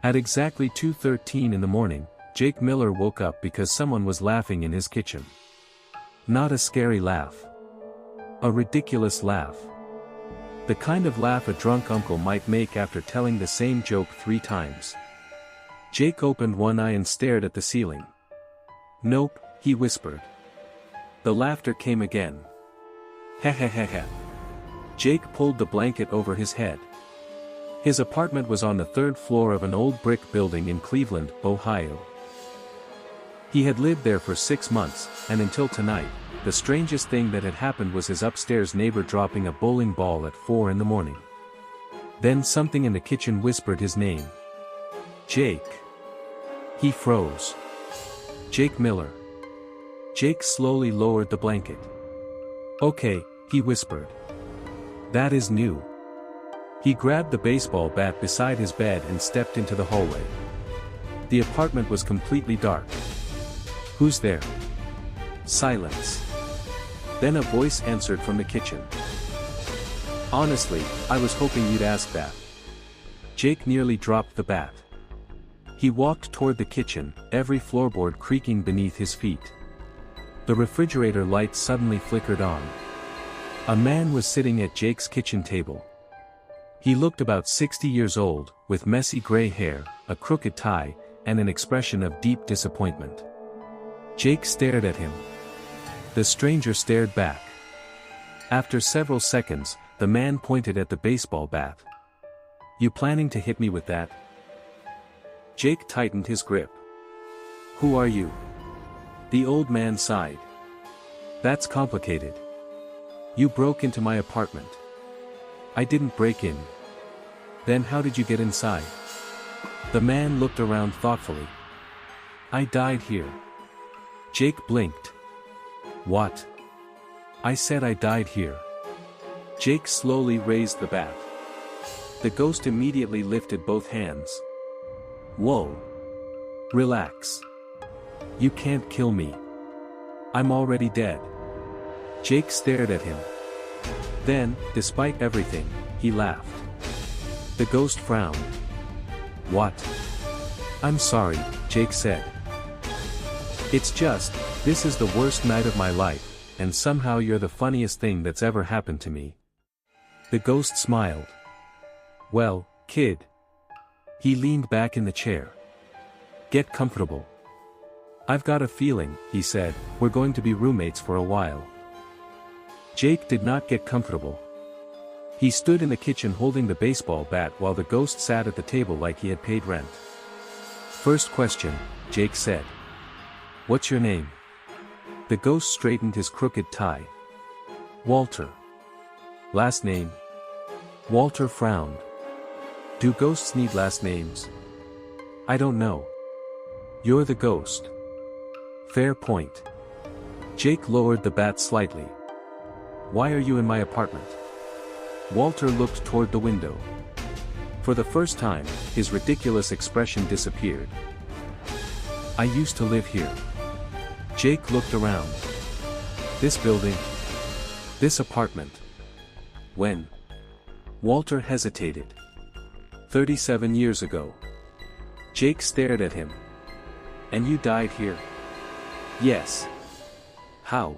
At exactly 2:13 in the morning, Jake Miller woke up because someone was laughing in his kitchen. Not a scary laugh. A ridiculous laugh. The kind of laugh a drunk uncle might make after telling the same joke 3 times. Jake opened one eye and stared at the ceiling. "Nope," he whispered. The laughter came again. "Heh. Jake pulled the blanket over his head. His apartment was on the 3rd floor of an old brick building in Cleveland, Ohio. He had lived there for 6 months, and until tonight, the strangest thing that had happened was his upstairs neighbor dropping a bowling ball at 4 in the morning. Then something in the kitchen whispered his name. "Jake." He froze. "Jake Miller." Jake slowly lowered the blanket. "Okay," he whispered. "That is new." He grabbed the baseball bat beside his bed and stepped into the hallway. The apartment was completely dark. "Who's there?" Silence. Then a voice answered from the kitchen. "Honestly, I was hoping you'd ask that." Jake nearly dropped the bat. He walked toward the kitchen, every floorboard creaking beneath his feet. The refrigerator light suddenly flickered on. A man was sitting at Jake's kitchen table. He looked about 60 years old, with messy gray hair, a crooked tie, and an expression of deep disappointment. Jake stared at him. The stranger stared back. After several seconds, the man pointed at the baseball bat. "You planning to hit me with that?" Jake tightened his grip. "Who are you?" The old man sighed. "That's complicated. You broke into my apartment." "I didn't break in." "Then how did you get inside?" The man looked around thoughtfully. "I died here." Jake blinked. "What?" "I said I died here." Jake slowly raised the bat. The ghost immediately lifted both hands. "Whoa. Relax. You can't kill me. I'm already dead." Jake stared at him. Then, despite everything, he laughed. The ghost frowned. "What?" "I'm sorry," Jake said. "It's just, this is the worst night of my life, and somehow you're the funniest thing that's ever happened to me." The ghost smiled. "Well, kid." He leaned back in the chair. "Get comfortable. I've got a feeling," he said, "we're going to be roommates for a while." Jake did not get comfortable. He stood in the kitchen holding the baseball bat while the ghost sat at the table like he had paid rent. "First question," Jake said. "What's your name?" The ghost straightened his crooked tie. "Walter." "Last name?" Walter frowned. "Do ghosts need last names?" "I don't know." "You're the ghost." "Fair point." Jake lowered the bat slightly. "Why are you in my apartment?" Walter looked toward the window. For the first time, his ridiculous expression disappeared. "I used to live here." Jake looked around. "This building? This apartment? When?" Walter hesitated. 37 years ago." Jake stared at him. "And you died here?" "Yes." "How?"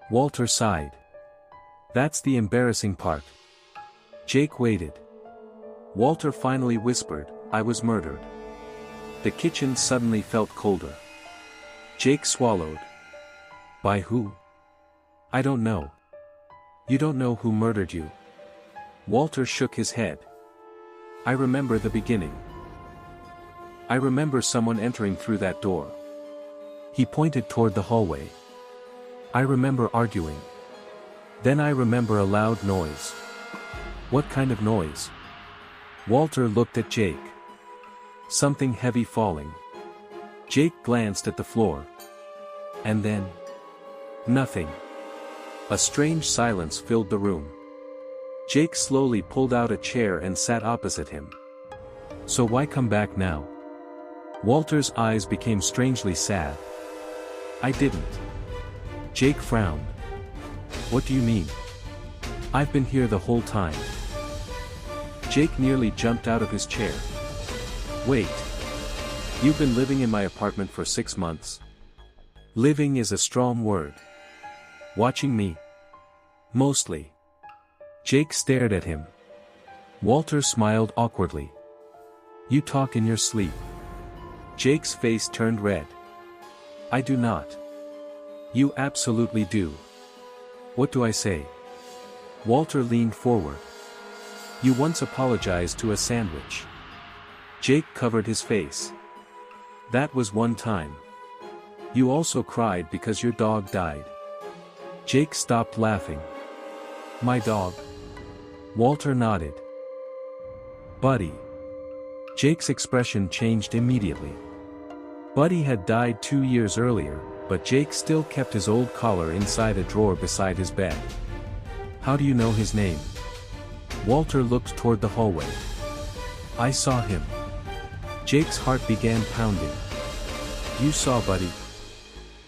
Walter sighed. "That's the embarrassing part." Jake waited. Walter finally whispered, "I was murdered." The kitchen suddenly felt colder. Jake swallowed. "By who?" "I don't know." "You don't know who murdered you?" Walter shook his head. "I remember the beginning. I remember someone entering through that door." He pointed toward the hallway. "I remember arguing. Then I remember a loud noise." "What kind of noise?" Walter looked at Jake. "Something heavy falling." Jake glanced at the floor. And then? Nothing. A strange silence filled the room. Jake slowly pulled out a chair and sat opposite him. "So why come back now?" Walter's eyes became strangely sad. "I didn't." Jake frowned. "What do you mean?" "I've been here the whole time." Jake nearly jumped out of his chair. Wait. You've been living in my apartment for 6 months? Living is a strong word. Watching me? Mostly. Jake stared at him. Walter smiled awkwardly. You talk in your sleep. Jake's face turned red. I do not. You absolutely do. What do I say? Walter leaned forward. You once apologized to a sandwich. Jake covered his face. That was one time. You also cried because your dog died. Jake stopped laughing. My dog? Walter nodded. Buddy. Jake's expression changed immediately. Buddy had died 2 years earlier, but Jake still kept his old collar inside a drawer beside his bed. How do you know his name? Walter looked toward the hallway. I saw him. Jake's heart began pounding. You saw Buddy?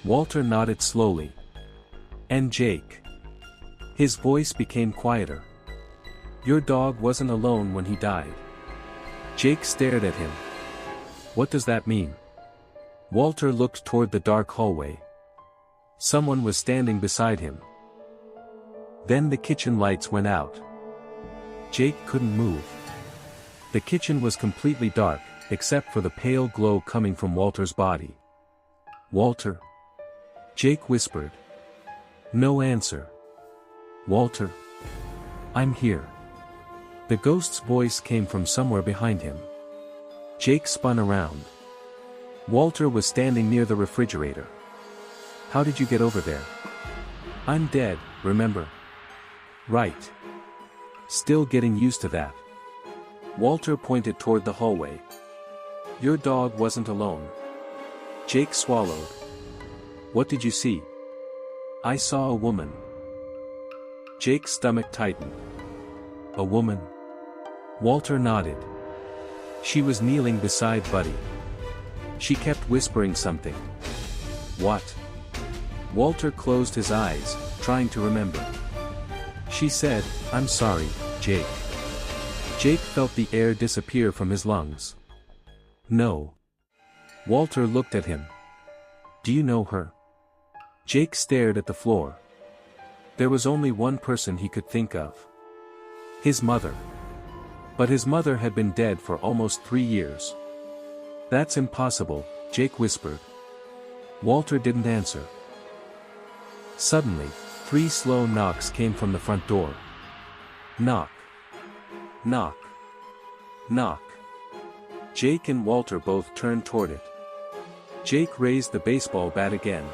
Walter nodded slowly. And Jake? His voice became quieter. Your dog wasn't alone when he died. Jake stared at him. What does that mean? Walter looked toward the dark hallway. Someone was standing beside him. Then the kitchen lights went out. Jake couldn't move. The kitchen was completely dark, except for the pale glow coming from Walter's body. Walter? Jake whispered. No answer. Walter? I'm here. The ghost's voice came from somewhere behind him. Jake spun around. Walter was standing near the refrigerator. How did you get over there? I'm dead, remember? Right. Still getting used to that. Walter pointed toward the hallway. Your dog wasn't alone. Jake swallowed. What did you see? I saw a woman. Jake's stomach tightened. A woman? Walter nodded. She was kneeling beside Buddy. She kept whispering something. What? Walter closed his eyes, trying to remember. She said, I'm sorry, Jake. Jake felt the air disappear from his lungs. No. Walter looked at him. Do you know her? Jake stared at the floor. There was only one person he could think of. His mother. But his mother had been dead for almost 3 years. That's impossible, Jake whispered. Walter didn't answer. Suddenly, 3 slow knocks came from the front door. Knock. Knock. Knock. Jake and Walter both turned toward it. Jake raised the baseball bat again.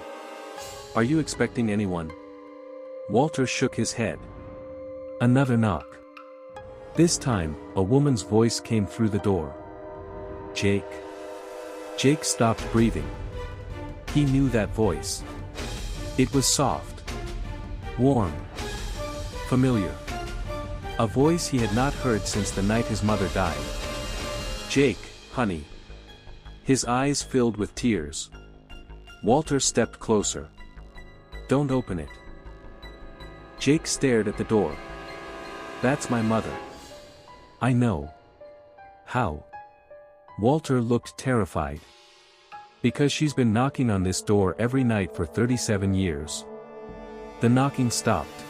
Are you expecting anyone? Walter shook his head. Another knock. This time, a woman's voice came through the door. Jake. Jake stopped breathing. He knew that voice. It was soft. Warm. Familiar. A voice he had not heard since the night his mother died. Jake, honey. His eyes filled with tears. Walter stepped closer. Don't open it. Jake stared at the door. That's my mother. I know. How? Walter looked terrified. Because she's been knocking on this door every night for 37 years. The knocking stopped.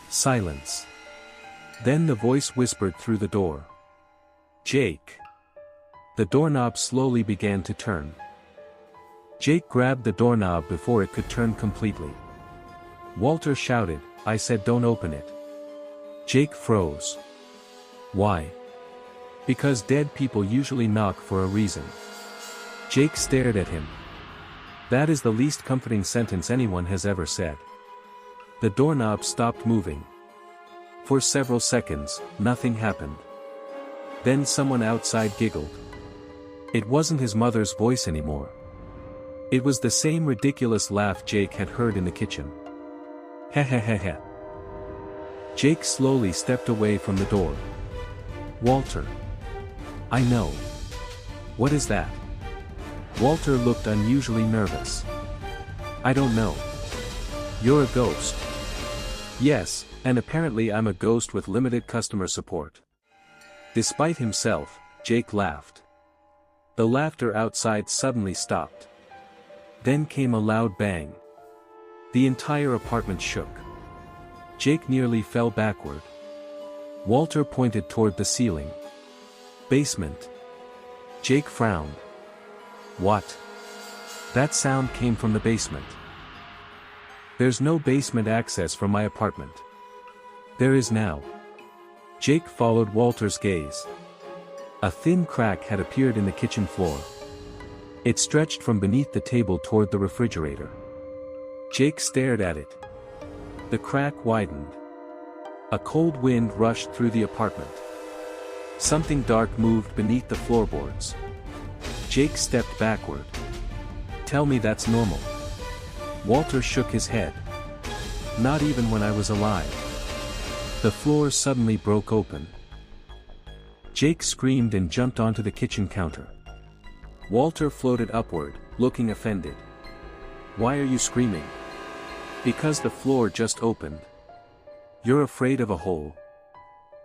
Silence. Then the voice whispered through the door. Jake. The doorknob slowly began to turn. Jake grabbed the doorknob before it could turn completely. Walter shouted, I said don't open it. Jake froze. Why? Because dead people usually knock for a reason. Jake stared at him. That is the least comforting sentence anyone has ever said. The doorknob stopped moving. For several seconds, nothing happened. Then someone outside giggled. It wasn't his mother's voice anymore. It was the same ridiculous laugh Jake had heard in the kitchen. Heh heh heh heh. Jake slowly stepped away from the door. Walter. I know. What is that? Walter looked unusually nervous. I don't know. You're a ghost. Yes, and apparently I'm a ghost with limited customer support. Despite himself, Jake laughed. The laughter outside suddenly stopped. Then came a loud bang. The entire apartment shook. Jake nearly fell backward. Walter pointed toward the ceiling. Basement. Jake frowned. What? That sound came from the basement. There's no basement access from my apartment. There is now. Jake followed Walter's gaze. A thin crack had appeared in the kitchen floor. It stretched from beneath the table toward the refrigerator. Jake stared at it. The crack widened. A cold wind rushed through the apartment. Something dark moved beneath the floorboards. Jake stepped backward. Tell me that's normal. Walter shook his head. Not even when I was alive. The floor suddenly broke open. Jake screamed and jumped onto the kitchen counter. Walter floated upward, looking offended. Why are you screaming? Because the floor just opened. You're afraid of a hole?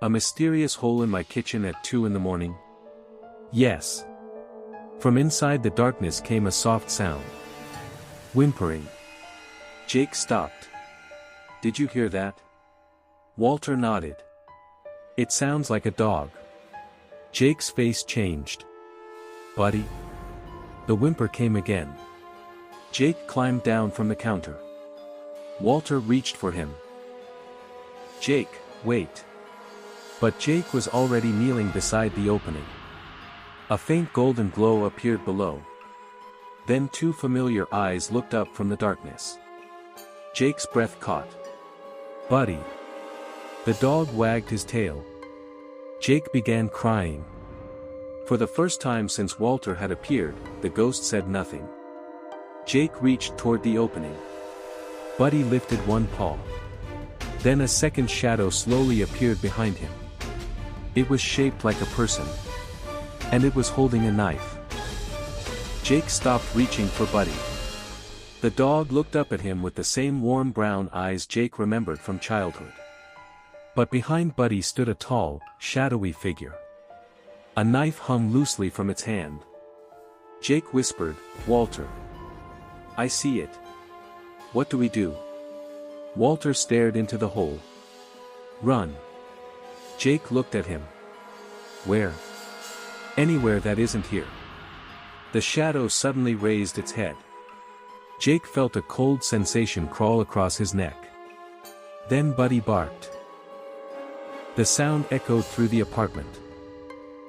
A mysterious hole in my kitchen at 2 in the morning? Yes. From inside the darkness came a soft sound. Whimpering. Jake stopped. Did you hear that? Walter nodded. It sounds like a dog. Jake's face changed. Buddy? The whimper came again. Jake climbed down from the counter. Walter reached for him. Jake, wait. But Jake was already kneeling beside the opening. A faint golden glow appeared below. Then 2 familiar eyes looked up from the darkness. Jake's breath caught. Buddy. The dog wagged his tail. Jake began crying. For the first time since Walter had appeared, the ghost said nothing. Jake reached toward the opening. Buddy lifted one paw. Then a second shadow slowly appeared behind him. It was shaped like a person. And it was holding a knife. Jake stopped reaching for Buddy. The dog looked up at him with the same warm brown eyes Jake remembered from childhood. But behind Buddy stood a tall, shadowy figure. A knife hung loosely from its hand. Jake whispered, Walter. I see it. What do we do? Walter stared into the hole. Run. Jake looked at him. Where? Anywhere that isn't here. The shadow suddenly raised its head. Jake felt a cold sensation crawl across his neck. Then Buddy barked. The sound echoed through the apartment.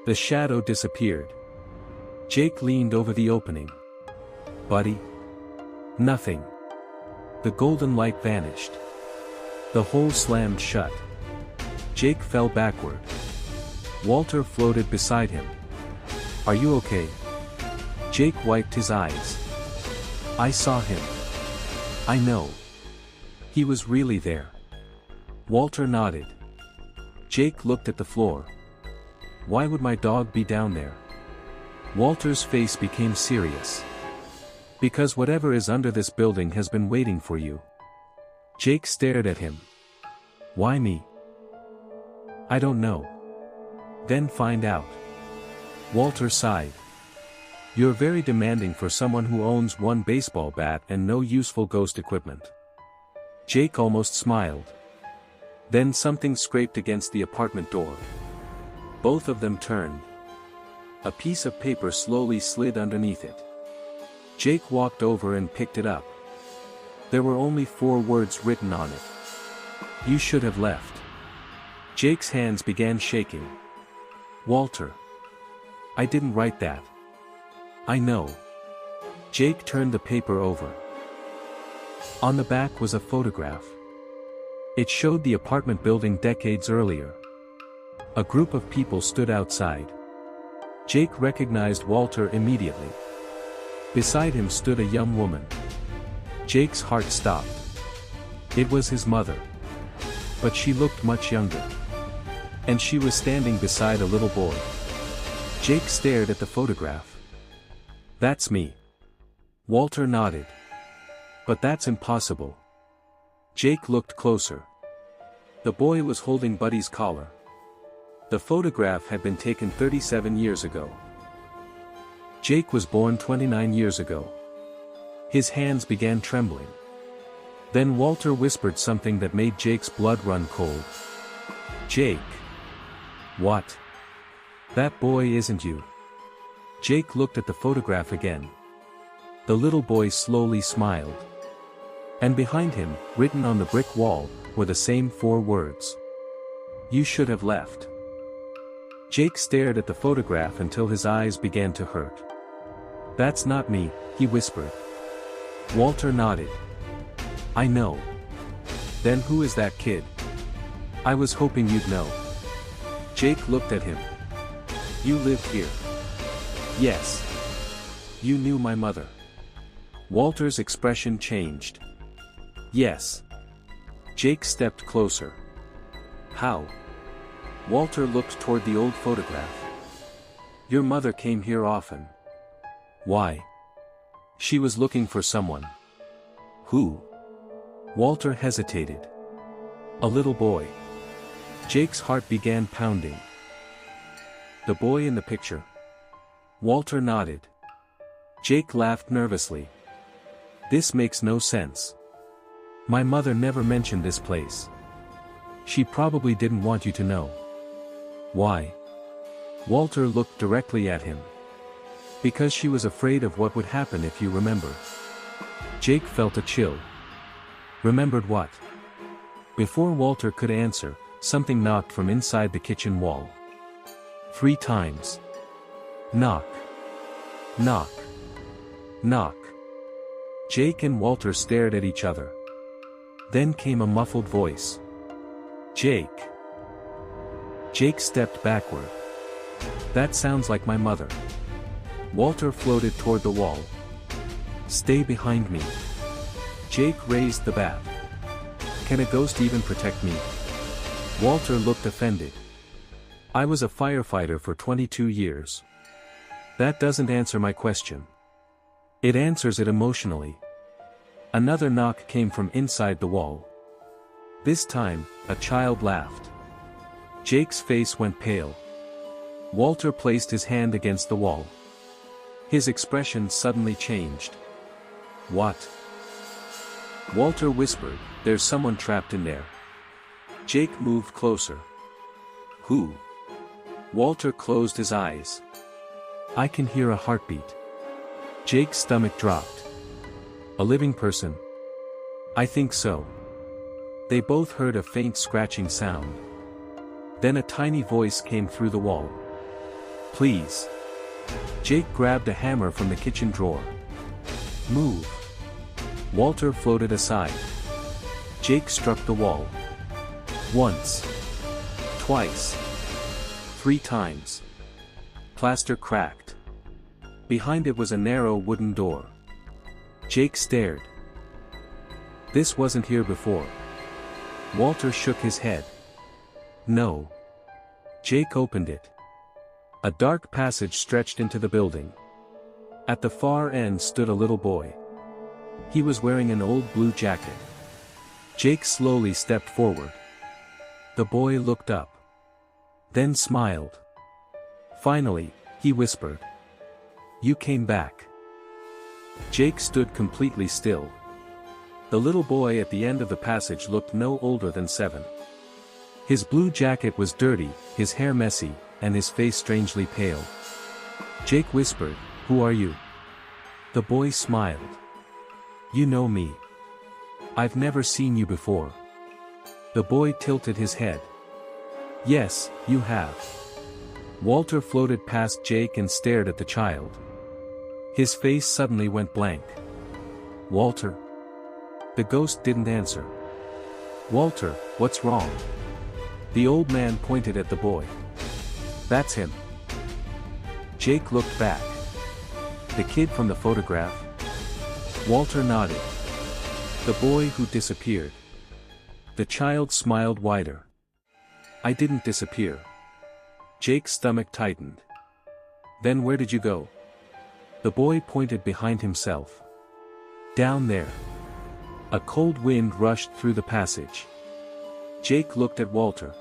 The shadow disappeared. Jake leaned over the opening. Buddy? Nothing. The golden light vanished. The hole slammed shut. Jake fell backward. Walter floated beside him. Are you okay? Jake wiped his eyes. I saw him. I know. He was really there. Walter nodded. Jake looked at the floor. Why would my dog be down there? Walter's face became serious. Because whatever is under this building has been waiting for you. Jake stared at him. Why me? I don't know. Then find out. Walter sighed. You're very demanding for someone who owns one baseball bat and no useful ghost equipment. Jake almost smiled. Then something scraped against the apartment door. Both of them turned. A piece of paper slowly slid underneath it. Jake walked over and picked it up. There were only 4 words written on it. You should have left. Jake's hands began shaking. Walter. I didn't write that. I know. Jake turned the paper over. On the back was a photograph. It showed the apartment building decades earlier. A group of people stood outside. Jake recognized Walter immediately. Beside him stood a young woman. Jake's heart stopped. It was his mother. But she looked much younger. And she was standing beside a little boy. Jake stared at the photograph. That's me. Walter nodded. But that's impossible. Jake looked closer. The boy was holding Buddy's collar. The photograph had been taken 37 years ago. Jake was born 29 years ago. His hands began trembling. Then Walter whispered something that made Jake's blood run cold. Jake. What? That boy isn't you. Jake looked at the photograph again. The little boy slowly smiled. And behind him, written on the brick wall, were the same 4 words. You should have left. Jake stared at the photograph until his eyes began to hurt. That's not me, he whispered. Walter nodded. I know. Then who is that kid? I was hoping you'd know. Jake looked at him. You live here. Yes. You knew my mother. Walter's expression changed. Yes. Jake stepped closer. How? Walter looked toward the old photograph. Your mother came here often. Why? She was looking for someone. Who? Walter hesitated. A little boy. Jake's heart began pounding. The boy in the picture. Walter nodded. Jake laughed nervously. This makes no sense. My mother never mentioned this place. She probably didn't want you to know. Why? Walter looked directly at him. Because she was afraid of what would happen if you remember. Jake felt a chill. Remembered what? Before Walter could answer, something knocked from inside the kitchen wall. 3 times. Knock. Knock. Knock. Jake and Walter stared at each other. Then came a muffled voice. Jake. Jake stepped backward. That sounds like my mother. Walter floated toward the wall. Stay behind me. Jake raised the bat. Can a ghost even protect me? Walter looked offended. I was a firefighter for 22 years. That doesn't answer my question. It answers it emotionally. Another knock came from inside the wall. This time, a child laughed. Jake's face went pale. Walter placed his hand against the wall. His expression suddenly changed. What? Walter whispered, there's someone trapped in there. Jake moved closer. Who? Walter closed his eyes. I can hear a heartbeat. Jake's stomach dropped. A living person? I think so. They both heard a faint scratching sound. Then a tiny voice came through the wall. Please. Jake grabbed a hammer from the kitchen drawer. Move. Walter floated aside. Jake struck the wall. Once. Twice. 3 times. Plaster cracked. Behind it was a narrow wooden door. Jake stared. This wasn't here before. Walter shook his head. No. Jake opened it. A dark passage stretched into the building. At the far end stood a little boy. He was wearing an old blue jacket. Jake slowly stepped forward. The boy looked up. Then smiled. Finally, he whispered. You came back. Jake stood completely still. The little boy at the end of the passage looked no older than 7. His blue jacket was dirty, his hair messy, and his face strangely pale. Jake whispered, Who are you? The boy smiled. You know me. I've never seen you before. The boy tilted his head. Yes, you have. Walter floated past Jake and stared at the child. His face suddenly went blank. Walter. The ghost didn't answer. Walter, what's wrong? The old man pointed at the boy. That's him. Jake looked back. The kid from the photograph? Walter nodded. The boy who disappeared. The child smiled wider. I didn't disappear. Jake's stomach tightened. Then where did you go? The boy pointed behind himself. Down there. A cold wind rushed through the passage. Jake looked at Walter.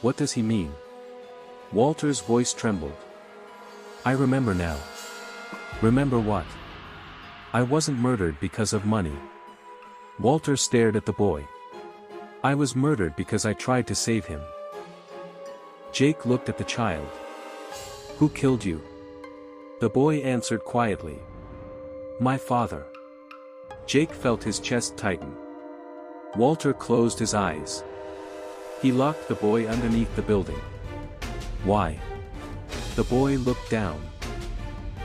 What does he mean? Walter's voice trembled. I remember now. Remember what? I wasn't murdered because of money. Walter stared at the boy. I was murdered because I tried to save him. Jake looked at the child. Who killed you? The boy answered quietly. My father. Jake felt his chest tighten. Walter closed his eyes. He locked the boy underneath the building. Why? The boy looked down.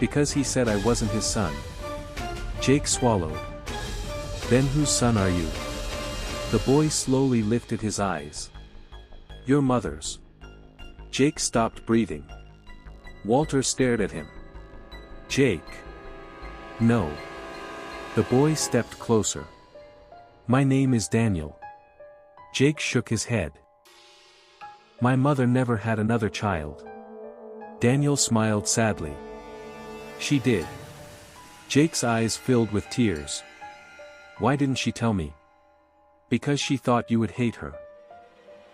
Because he said I wasn't his son. Jake swallowed. Then whose son are you? The boy slowly lifted his eyes. Your mother's. Jake stopped breathing. Walter stared at him. Jake. No. The boy stepped closer. My name is Daniel. Jake shook his head. My mother never had another child. Daniel smiled sadly. She did. Jake's eyes filled with tears. Why didn't she tell me? Because she thought you would hate her.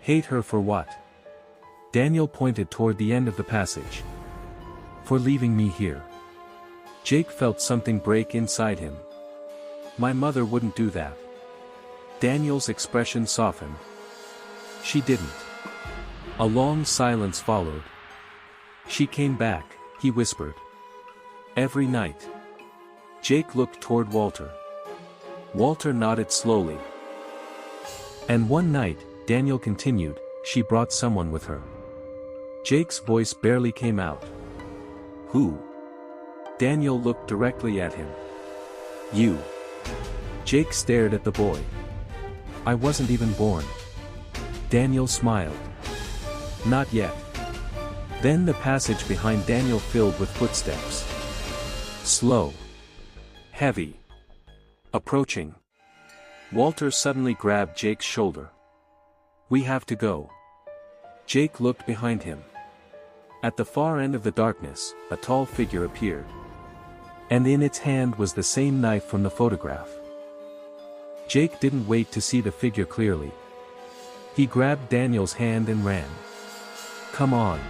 Hate her for what? Daniel pointed toward the end of the passage. For leaving me here. Jake felt something break inside him. My mother wouldn't do that. Daniel's expression softened. She didn't. A long silence followed. She came back, he whispered. Every night. Jake looked toward Walter. Walter nodded slowly. And one night, Daniel continued, she brought someone with her. Jake's voice barely came out. Who? Daniel looked directly at him. You. Jake stared at the boy. I wasn't even born. Daniel smiled. Not yet. Then the passage behind Daniel filled with footsteps. Slow. Heavy. Approaching. Walter suddenly grabbed Jake's shoulder. We have to go. Jake looked behind him. At the far end of the darkness, a tall figure appeared. And in its hand was the same knife from the photograph. Jake didn't wait to see the figure clearly. He grabbed Daniel's hand and ran. Come on.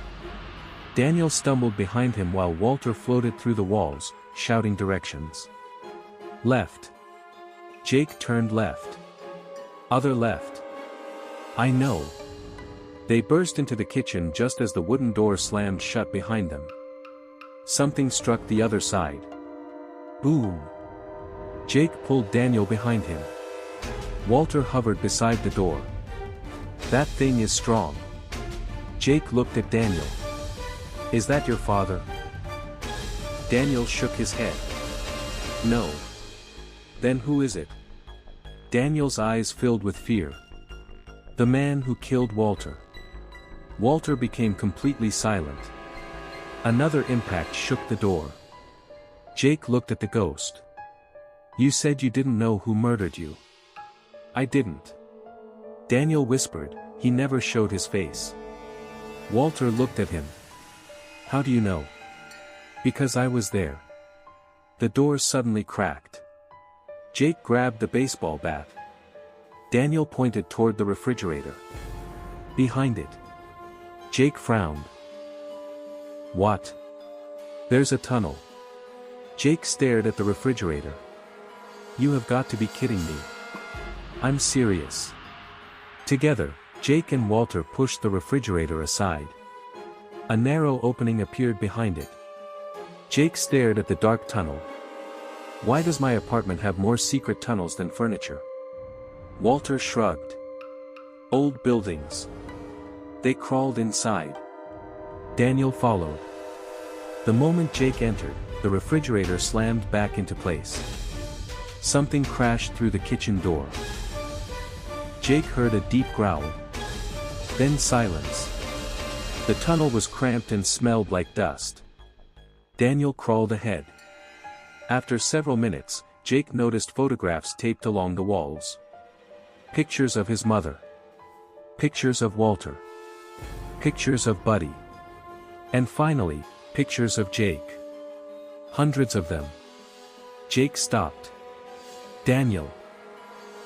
Daniel stumbled behind him while Walter floated through the walls, shouting directions. Left. Jake turned left. Other left. I know. They burst into the kitchen just as the wooden door slammed shut behind them. Something struck the other side. Boom. Jake pulled Daniel behind him. Walter hovered beside the door. That thing is strong. Jake looked at Daniel. Is that your father? Daniel shook his head. No. Then who is it? Daniel's eyes filled with fear. The man who killed Walter. Walter became completely silent. Another impact shook the door. Jake looked at the ghost. You said you didn't know who murdered you. I didn't. Daniel whispered, he never showed his face. Walter looked at him. How do you know? Because I was there. The door suddenly cracked. Jake grabbed the baseball bat. Daniel pointed toward the refrigerator. Behind it. Jake frowned. What? There's a tunnel. Jake stared at the refrigerator. You have got to be kidding me. I'm serious. Together, Jake and Walter pushed the refrigerator aside. A narrow opening appeared behind it. Jake stared at the dark tunnel. Why does my apartment have more secret tunnels than furniture? Walter shrugged. Old buildings. They crawled inside. Daniel followed. The moment Jake entered, the refrigerator slammed back into place. Something crashed through the kitchen door. Jake heard a deep growl. Then silence. The tunnel was cramped and smelled like dust. Daniel crawled ahead. After several minutes, Jake noticed photographs taped along the walls. Pictures of his mother. Pictures of Walter. Pictures of Buddy. And finally, pictures of Jake. Hundreds of them. Jake stopped. Daniel.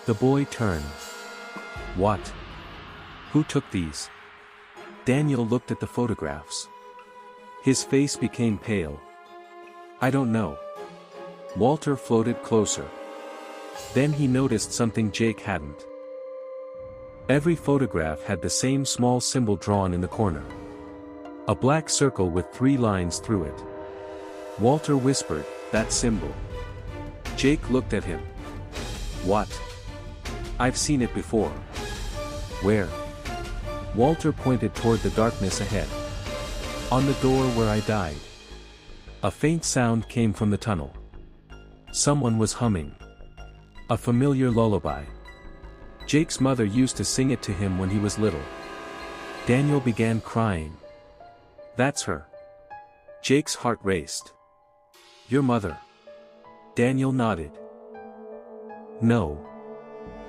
The boy turned. What? Who took these? Daniel looked at the photographs. His face became pale. I don't know. Walter floated closer. Then he noticed something Jake hadn't. Every photograph had the same small symbol drawn in the corner. A black circle with 3 lines through it. Walter whispered, "That symbol." Jake looked at him. "What?" "I've seen it before." "Where?" Walter pointed toward the darkness ahead. "On the door where I died." A faint sound came from the tunnel. Someone was humming. A familiar lullaby. Jake's mother used to sing it to him when he was little. Daniel began crying. "That's her." Jake's heart raced. "Your mother?" Daniel nodded. "No."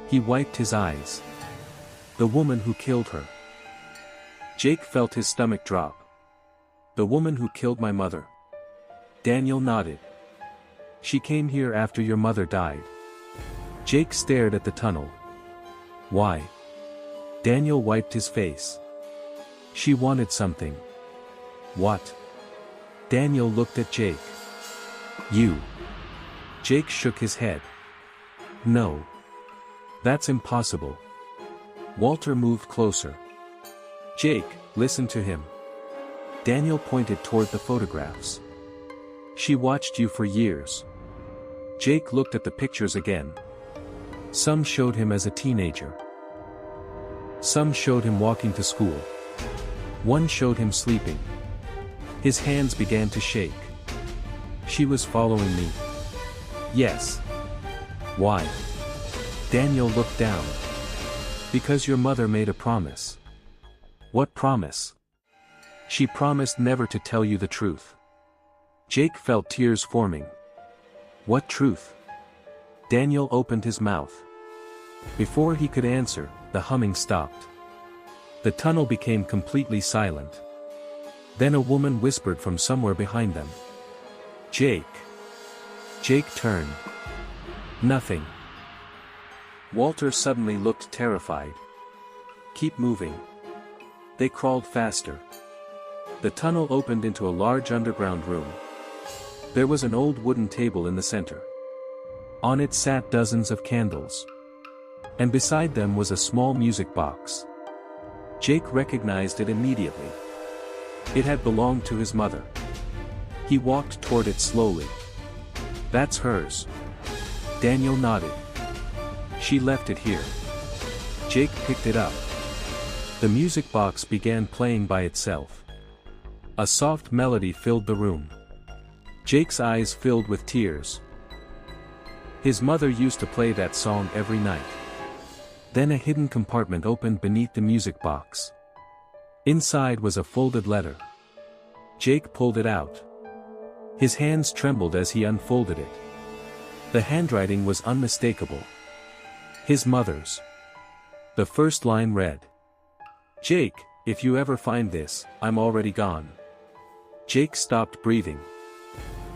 He wiped his eyes. "The woman who killed her." Jake felt his stomach drop. "The woman who killed my mother." Daniel nodded. "She came here after your mother died." Jake stared at the tunnel. "Why?" Daniel wiped his face. "She wanted something." "What?" Daniel looked at Jake. "You." Jake shook his head. "No. That's impossible." Walter moved closer. "Jake, listen to him." Daniel pointed toward the photographs. "She watched you for years." Jake looked at the pictures again. Some showed him as a teenager. Some showed him walking to school. One showed him sleeping. His hands began to shake. "She was following me." "Yes." "Why?" Daniel looked down. "Because your mother made a promise." "What promise?" "She promised never to tell you the truth." Jake felt tears forming. "What truth?" Daniel opened his mouth. Before he could answer, the humming stopped. The tunnel became completely silent. Then a woman whispered from somewhere behind them. "Jake." Jake turned. Nothing. Walter suddenly looked terrified. "Keep moving." They crawled faster. The tunnel opened into a large underground room. There was an old wooden table in the center. On it sat dozens of candles. And beside them was a small music box. Jake recognized it immediately. It had belonged to his mother. He walked toward it slowly. "That's hers." Daniel nodded. "She left it here." Jake picked it up. The music box began playing by itself. A soft melody filled the room. Jake's eyes filled with tears. His mother used to play that song every night. Then a hidden compartment opened beneath the music box. Inside was a folded letter. Jake pulled it out. His hands trembled as he unfolded it. The handwriting was unmistakable. His mother's. The first line read, "Jake, if you ever find this, I'm already gone." Jake stopped breathing.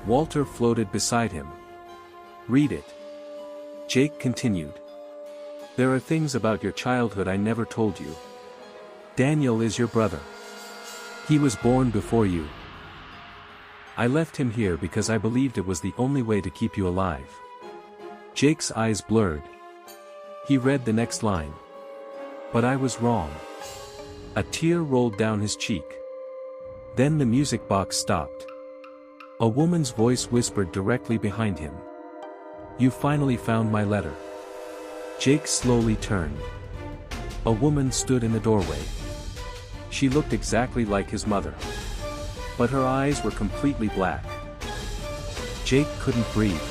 Walter floated beside him. "Read it." Jake continued. "There are things about your childhood I never told you. Daniel is your brother. He was born before you. I left him here because I believed it was the only way to keep you alive." Jake's eyes blurred. He read the next line. "But I was wrong." A tear rolled down his cheek. Then the music box stopped. A woman's voice whispered directly behind him. "You finally found my letter." Jake slowly turned. A woman stood in the doorway. She looked exactly like his mother. But her eyes were completely black. Jake couldn't breathe.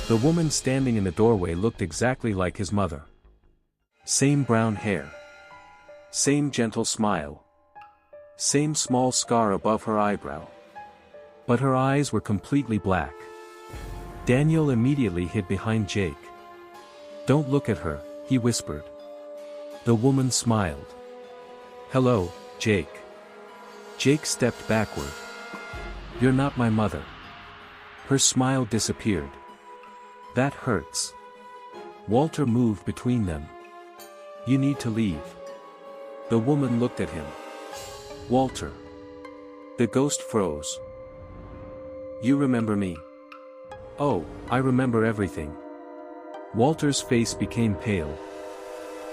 The woman standing in the doorway looked exactly like his mother. Same brown hair. Same gentle smile. Same small scar above her eyebrow. But her eyes were completely black. Daniel immediately hid behind Jake. "Don't look at her," he whispered. The woman smiled. "Hello, Jake." Jake stepped backward. "You're not my mother." Her smile disappeared. "That hurts." Walter moved between them. "You need to leave." The woman looked at him. "Walter." The ghost froze. You remember me? Oh, I remember everything. Walter's face became pale.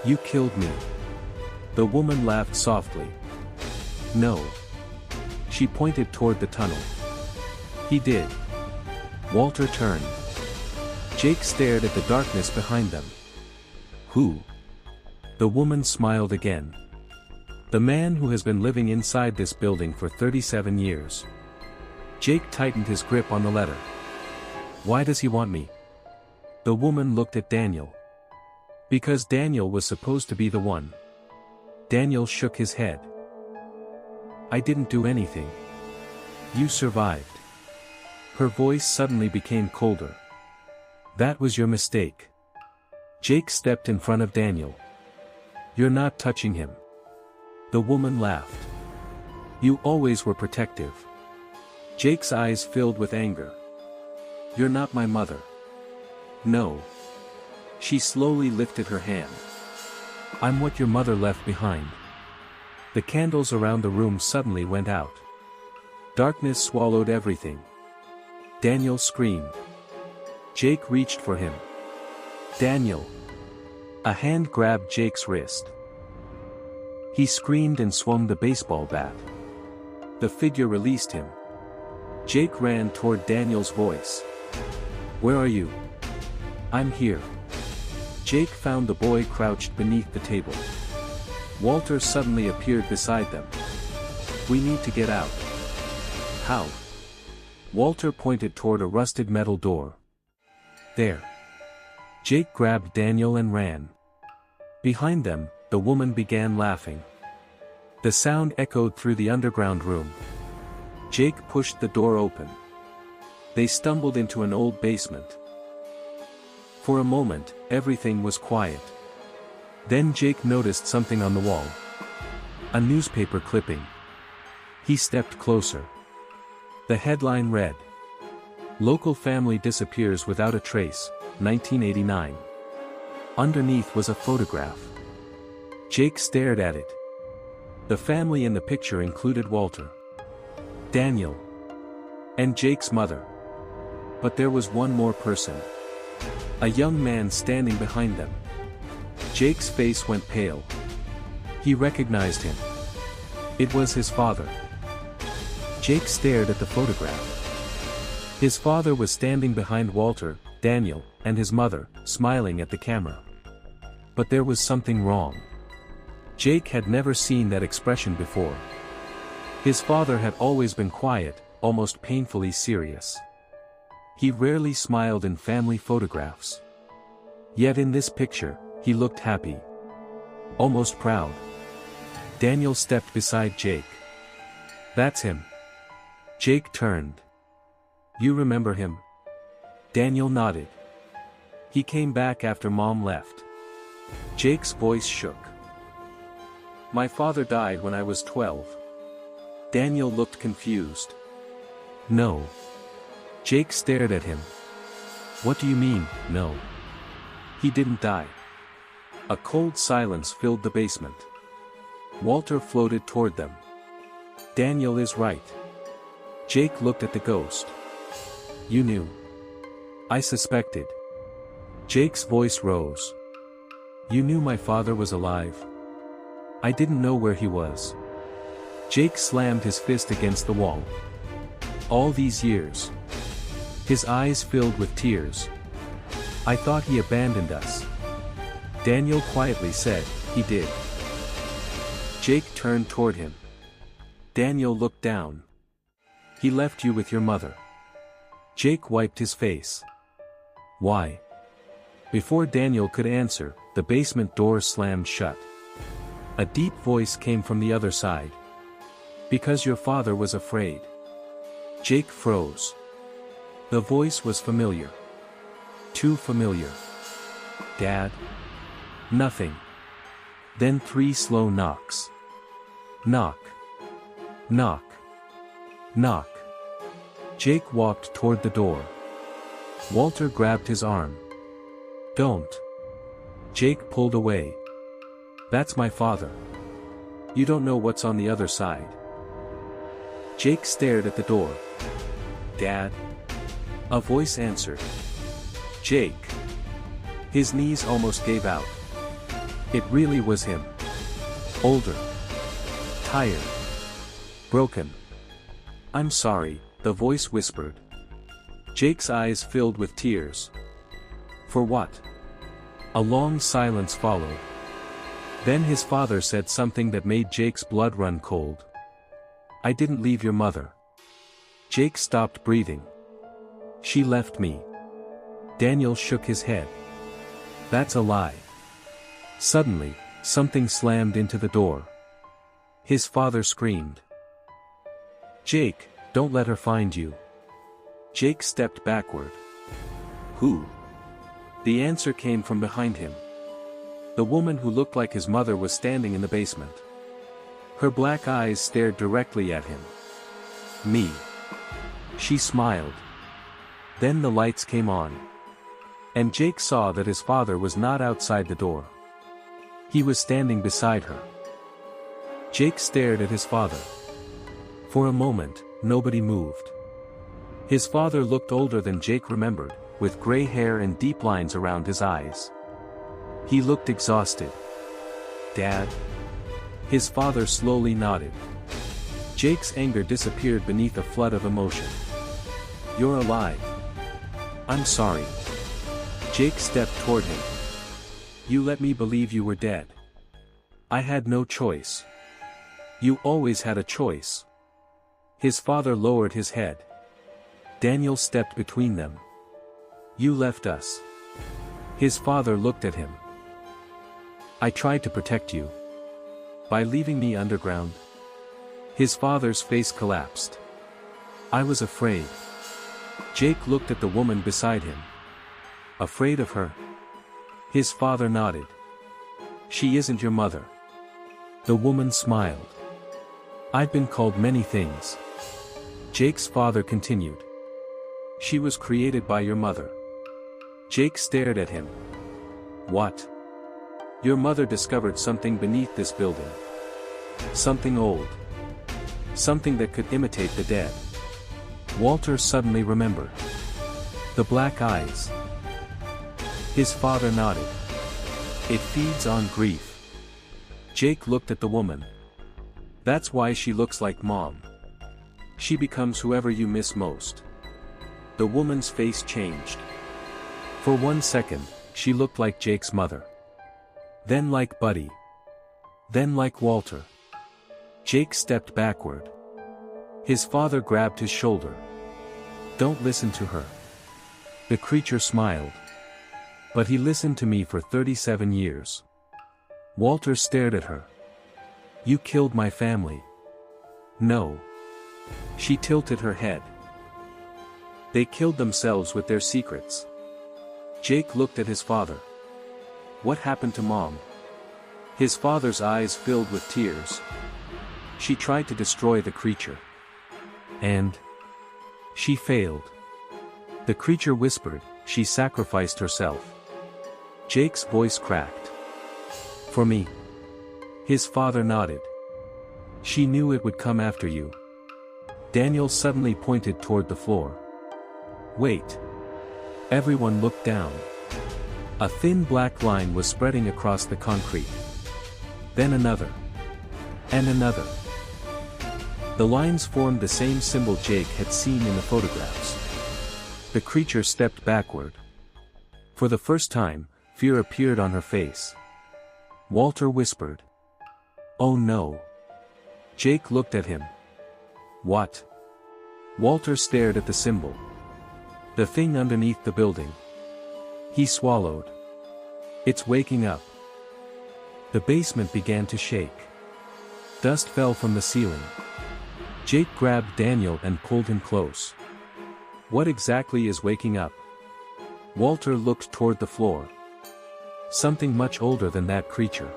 You killed me. The woman laughed softly. No. She pointed toward the tunnel. He did. Walter turned. Jake stared at the darkness behind them. Who? The woman smiled again. The man who has been living inside this building for 37 years. Jake tightened his grip on the letter. Why does he want me? The woman looked at Daniel. Because Daniel was supposed to be the one. Daniel shook his head. I didn't do anything. You survived. Her voice suddenly became colder. That was your mistake. Jake stepped in front of Daniel. You're not touching him. The woman laughed. You always were protective. Jake's eyes filled with anger. You're not my mother. No. She slowly lifted her hand. I'm what your mother left behind. The candles around the room suddenly went out. Darkness swallowed everything. Daniel screamed. Jake reached for him. Daniel. A hand grabbed Jake's wrist. He screamed and swung the baseball bat. The figure released him. Jake ran toward Daniel's voice. Where are you? I'm here. Jake found the boy crouched beneath the table. Walter suddenly appeared beside them. We need to get out. How? Walter pointed toward a rusted metal door. There. Jake grabbed Daniel and ran. Behind them, the woman began laughing. The sound echoed through the underground room. Jake pushed the door open. They stumbled into an old basement. For a moment, everything was quiet. Then Jake noticed something on the wall. A newspaper clipping. He stepped closer. The headline read, Local family disappears without a trace, 1989. Underneath was a photograph. Jake stared at it. The family in the picture included Walter, Daniel, and Jake's mother. But there was one more person. A young man standing behind them. Jake's face went pale. He recognized him. It was his father. Jake stared at the photograph. His father was standing behind Walter, Daniel, and his mother, smiling at the camera. But there was something wrong. Jake had never seen that expression before. His father had always been quiet, almost painfully serious. He rarely smiled in family photographs. Yet in this picture, he looked happy. Almost proud. Daniel stepped beside Jake. That's him. Jake turned. You remember him? Daniel nodded. He came back after Mom left. Jake's voice shook. My father died when I was 12. Daniel looked confused. No. Jake stared at him. What do you mean, no? He didn't die. A cold silence filled the basement. Walter floated toward them. Daniel is right. Jake looked at the ghost. You knew. I suspected. Jake's voice rose. You knew my father was alive. I didn't know where he was. Jake slammed his fist against the wall. All these years. His eyes filled with tears. I thought he abandoned us. Daniel quietly said, he did. Jake turned toward him. Daniel looked down. He left you with your mother. Jake wiped his face. Why? Before Daniel could answer, the basement door slammed shut. A deep voice came from the other side. Because your father was afraid. Jake froze. The voice was familiar. Too familiar. Dad? Nothing. Then 3 slow knocks. Knock. Knock. Knock. Jake walked toward the door. Walter grabbed his arm. Don't. Jake pulled away. That's my father. You don't know what's on the other side. Jake stared at the door. "Dad?" A voice answered. "Jake." His knees almost gave out. It really was him. Older. Tired. Broken. "I'm sorry," the voice whispered. Jake's eyes filled with tears. "For what?" A long silence followed. Then his father said something that made Jake's blood run cold. "I didn't leave your mother." Jake stopped breathing. "She left me." Daniel shook his head. "That's a lie." Suddenly, something slammed into the door. His father screamed. "Jake, don't let her find you." Jake stepped backward. "Who?" The answer came from behind him. The woman who looked like his mother was standing in the basement. Her black eyes stared directly at him. "Me." She smiled. Then the lights came on. And Jake saw that his father was not outside the door. He was standing beside her. Jake stared at his father. For a moment, nobody moved. His father looked older than Jake remembered, with gray hair and deep lines around his eyes. He looked exhausted. "Dad?" His father slowly nodded. Jake's anger disappeared beneath a flood of emotion. "You're alive." "I'm sorry." Jake stepped toward him. "You let me believe you were dead." "I had no choice." "You always had a choice." His father lowered his head. Daniel stepped between them. "You left us." His father looked at him. "I tried to protect you. By leaving me underground." His father's face collapsed. "I was afraid." Jake looked at the woman beside him. "Afraid of her?" His father nodded. "She isn't your mother." The woman smiled. "I've been called many things." Jake's father continued. "She was created by your mother." Jake stared at him. "What?" "Your mother discovered something beneath this building. Something old. Something that could imitate the dead." Walter suddenly remembered. The black eyes. His father nodded. "It feeds on grief." Jake looked at the woman. "That's why she looks like Mom. She becomes whoever you miss most." The woman's face changed. For 1 second, she looked like Jake's mother. Then like Buddy. Then like Walter. Jake stepped backward. His father grabbed his shoulder. "Don't listen to her." The creature smiled. "But he listened to me for 37 years. Walter stared at her. "You killed my family." "No." She tilted her head. "They killed themselves with their secrets." Jake looked at his father. "What happened to Mom?" His father's eyes filled with tears. "She tried to destroy the creature. And she failed." The creature whispered, "She sacrificed herself." Jake's voice cracked. "For me." His father nodded. "She knew it would come after you." Daniel suddenly pointed toward the floor. "Wait." Everyone looked down. A thin black line was spreading across the concrete. Then another. And another. The lines formed the same symbol Jake had seen in the photographs. The creature stepped backward. For the first time, fear appeared on her face. Walter whispered. "Oh no." Jake looked at him. "What?" Walter stared at the symbol. The thing underneath the building. He swallowed. "It's waking up." The basement began to shake. Dust fell from the ceiling. Jake grabbed Daniel and pulled him close. "What exactly is waking up?" Walter looked toward the floor. Something much older than that creature.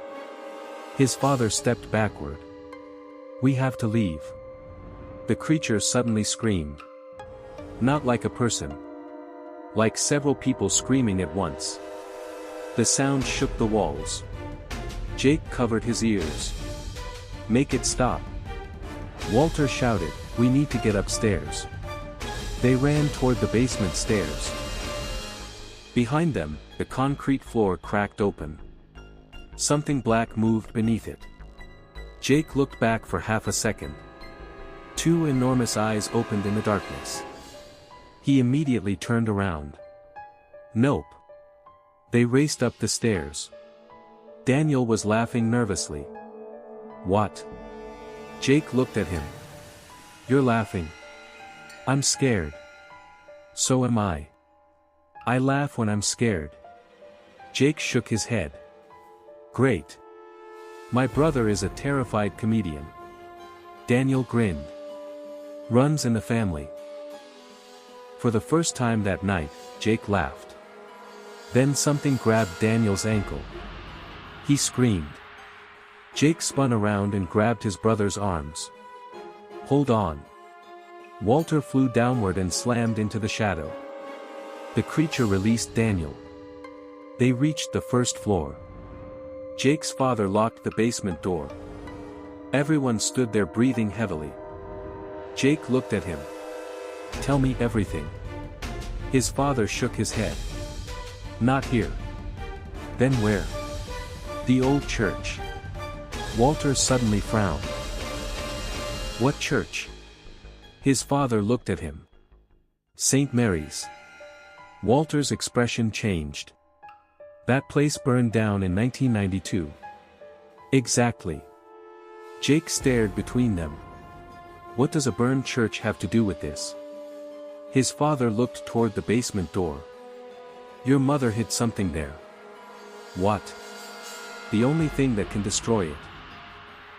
His father stepped backward. "We have to leave." The creature suddenly screamed. Not like a person. Like several people screaming at once. The sound shook the walls. Jake covered his ears. "Make it stop." Walter shouted, "We need to get upstairs." They ran toward the basement stairs. Behind them, the concrete floor cracked open. Something black moved beneath it. Jake looked back for half a second. Two enormous eyes opened in the darkness. He immediately turned around. Nope. They raced up the stairs. Daniel was laughing nervously. What? Jake looked at him. You're laughing. I'm scared. So am I. I laugh when I'm scared. Jake shook his head. Great. My brother is a terrified comedian. Daniel grinned. Runs in the family. For the first time that night, Jake laughed. Then something grabbed Daniel's ankle. He screamed. Jake spun around and grabbed his brother's arms. Hold on. Walter flew downward and slammed into the shadow. The creature released Daniel. They reached the first floor. Jake's father locked the basement door. Everyone stood there breathing heavily. Jake looked at him. Tell me everything. His father shook his head. Not here. Then where? The old church. Walter suddenly frowned. What church? His father looked at him. St. Mary's. Walter's expression changed. That place burned down in 1992. Exactly. Jake stared between them. What does a burned church have to do with this? His father looked toward the basement door. Your mother hid something there. What? The only thing that can destroy it.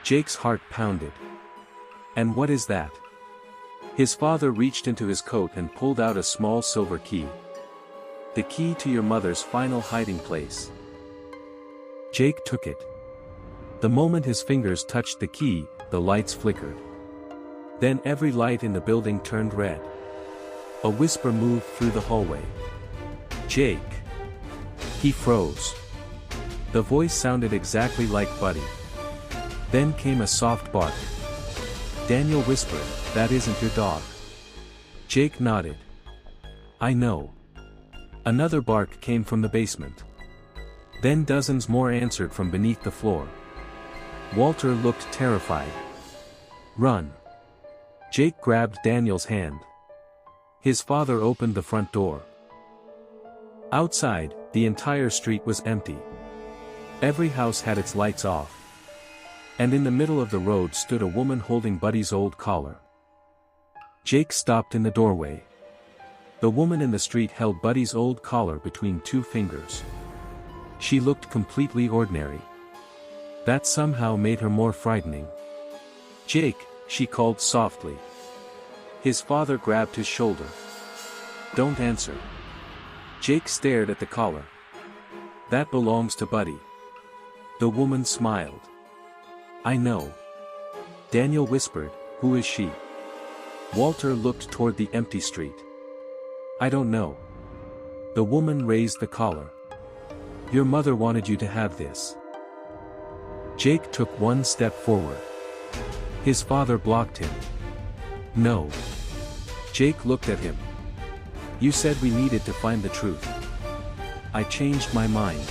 Jake's heart pounded. And what is that? His father reached into his coat and pulled out a small silver key. The key to your mother's final hiding place. Jake took it. The moment his fingers touched the key, the lights flickered. Then every light in the building turned red. A whisper moved through the hallway. Jake. He froze. The voice sounded exactly like Buddy. Then came a soft bark. Daniel whispered, that isn't your dog. Jake nodded. I know. Another bark came from the basement. Then dozens more answered from beneath the floor. Walter looked terrified. Run. Jake grabbed Daniel's hand. His father opened the front door. Outside, the entire street was empty. Every house had its lights off. And in the middle of the road stood a woman holding Buddy's old collar. Jake stopped in the doorway. The woman in the street held Buddy's old collar between two fingers. She looked completely ordinary. That somehow made her more frightening. Jake, she called softly. His father grabbed his shoulder. Don't answer. Jake stared at the collar. That belongs to Buddy. The woman smiled. I know. Daniel whispered, who is she? Walter looked toward the empty street. I don't know. The woman raised the collar. Your mother wanted you to have this. Jake took one step forward. His father blocked him. No. Jake looked at him. You said we needed to find the truth. I changed my mind.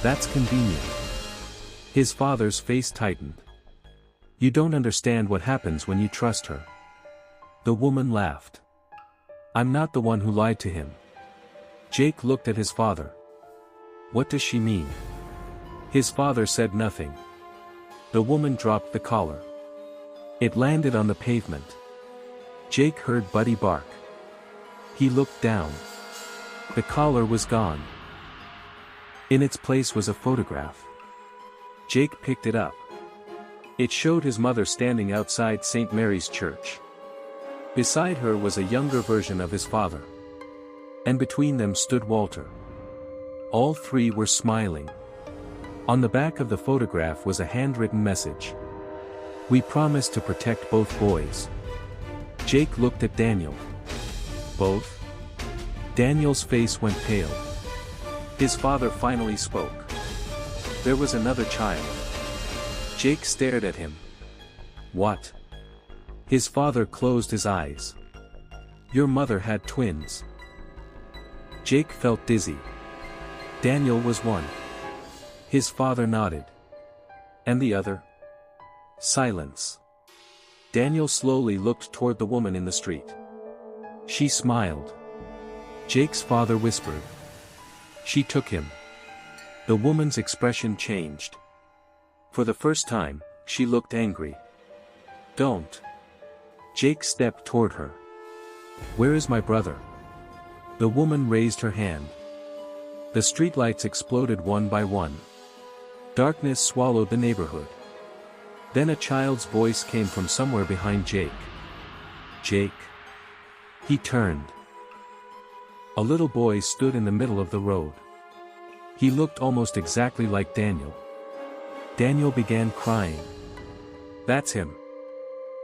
That's convenient. His father's face tightened. You don't understand what happens when you trust her. The woman laughed. I'm not the one who lied to him. Jake looked at his father. What does she mean? His father said nothing. The woman dropped the collar. It landed on the pavement. Jake heard Buddy bark. He looked down. The collar was gone. In its place was a photograph. Jake picked it up. It showed his mother standing outside St. Mary's Church. Beside her was a younger version of his father. And between them stood Walter. All three were smiling. On the back of the photograph was a handwritten message. We promise to protect both boys. Jake looked at Daniel. Both? Daniel's face went pale. His father finally spoke. There was another child. Jake stared at him. What? His father closed his eyes. Your mother had twins. Jake felt dizzy. Daniel was one. His father nodded. And the other? Silence. Daniel slowly looked toward the woman in the street. She smiled. Jake's father whispered. She took him. The woman's expression changed. For the first time, she looked angry. Don't. Jake stepped toward her. Where is my brother? The woman raised her hand. The streetlights exploded one by one. Darkness swallowed the neighborhood. Then a child's voice came from somewhere behind Jake. Jake. He turned. A little boy stood in the middle of the road. He looked almost exactly like Daniel. Daniel began crying. That's him.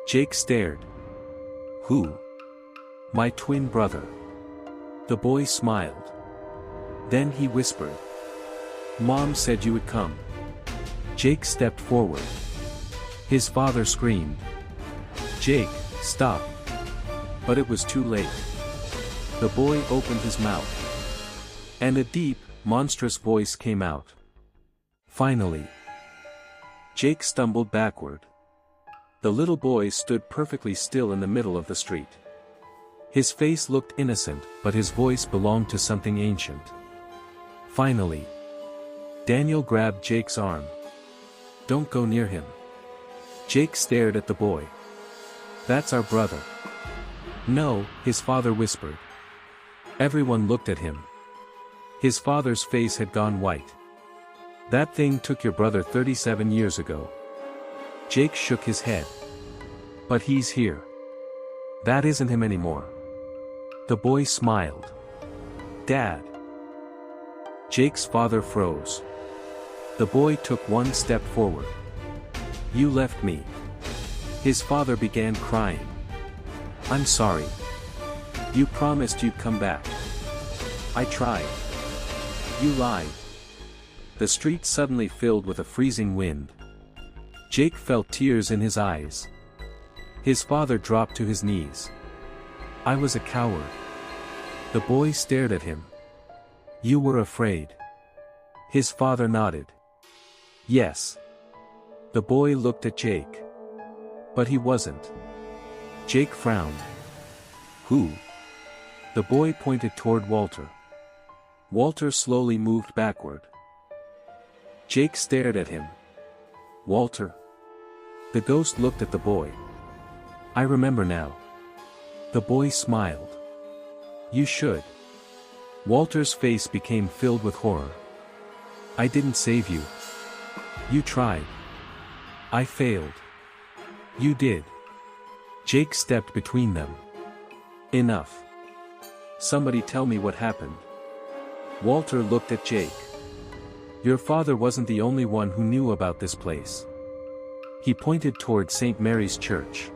Jake stared. Who? My twin brother. The boy smiled. Then he whispered. Mom said you would come. Jake stepped forward. His father screamed. Jake, stop. But it was too late. The boy opened his mouth. And a deep, monstrous voice came out. Finally. Jake stumbled backward. The little boy stood perfectly still in the middle of the street. His face looked innocent, but his voice belonged to something ancient. Finally. Daniel grabbed Jake's arm. Don't go near him. Jake stared at the boy. That's our brother. No, his father whispered. Everyone looked at him. His father's face had gone white. That thing took your brother 37 years ago. Jake shook his head. But he's here. That isn't him anymore. The boy smiled. Dad. Jake's father froze. The boy took one step forward. You left me. His father began crying. I'm sorry. You promised you'd come back. I tried. You lied. The street suddenly filled with a freezing wind. Jake felt tears in his eyes. His father dropped to his knees. I was a coward. The boy stared at him. You were afraid. His father nodded. Yes. The boy looked at Jake. But he wasn't. Jake frowned. Who? The boy pointed toward Walter. Walter slowly moved backward. Jake stared at him. Walter. The ghost looked at the boy. I remember now. The boy smiled. You should. Walter's face became filled with horror. I didn't save you. You tried. I failed. You did. Jake stepped between them. Enough. Somebody tell me what happened. Walter looked at Jake. Your father wasn't the only one who knew about this place. He pointed toward St. Mary's Church.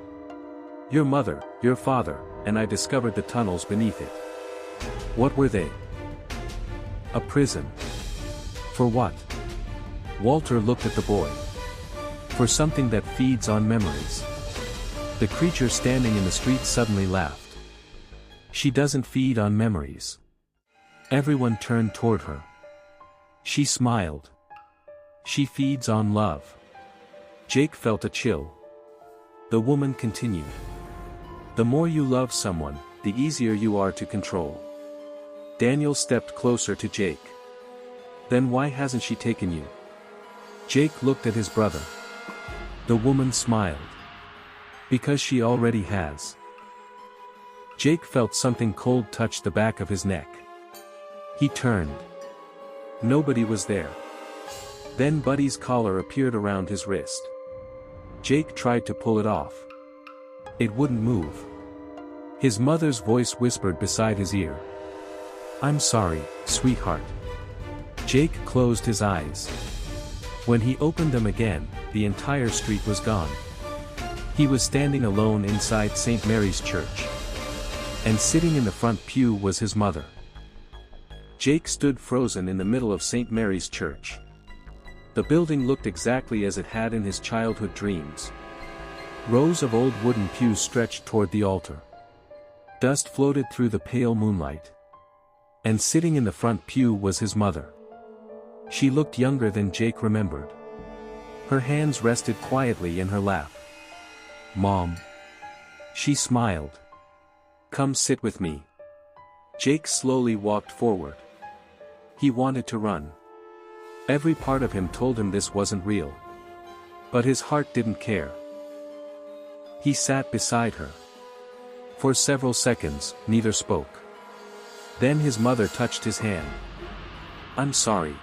Your mother, your father, and I discovered the tunnels beneath it. What were they? A prison. For what? Walter looked at the boy. For something that feeds on memories. The creature standing in the street suddenly laughed. She doesn't feed on memories. Everyone turned toward her. She smiled. She feeds on love. Jake felt a chill. The woman continued. The more you love someone, the easier you are to control. Daniel stepped closer to Jake. Then why hasn't she taken you? Jake looked at his brother. The woman smiled. Because she already has. Jake felt something cold touch the back of his neck. He turned. Nobody was there. Then Buddy's collar appeared around his wrist. Jake tried to pull it off. It wouldn't move. His mother's voice whispered beside his ear. I'm sorry, sweetheart. Jake closed his eyes. When he opened them again, the entire street was gone. He was standing alone inside St. Mary's Church. And sitting in the front pew was his mother. Jake stood frozen in the middle of St. Mary's Church. The building looked exactly as it had in his childhood dreams. Rows of old wooden pews stretched toward the altar. Dust floated through the pale moonlight. And sitting in the front pew was his mother. She looked younger than Jake remembered. Her hands rested quietly in her lap. "Mom." She smiled. "Come sit with me." Jake slowly walked forward. He wanted to run. Every part of him told him this wasn't real. But his heart didn't care. He sat beside her. For several seconds, neither spoke. Then his mother touched his hand. "I'm sorry."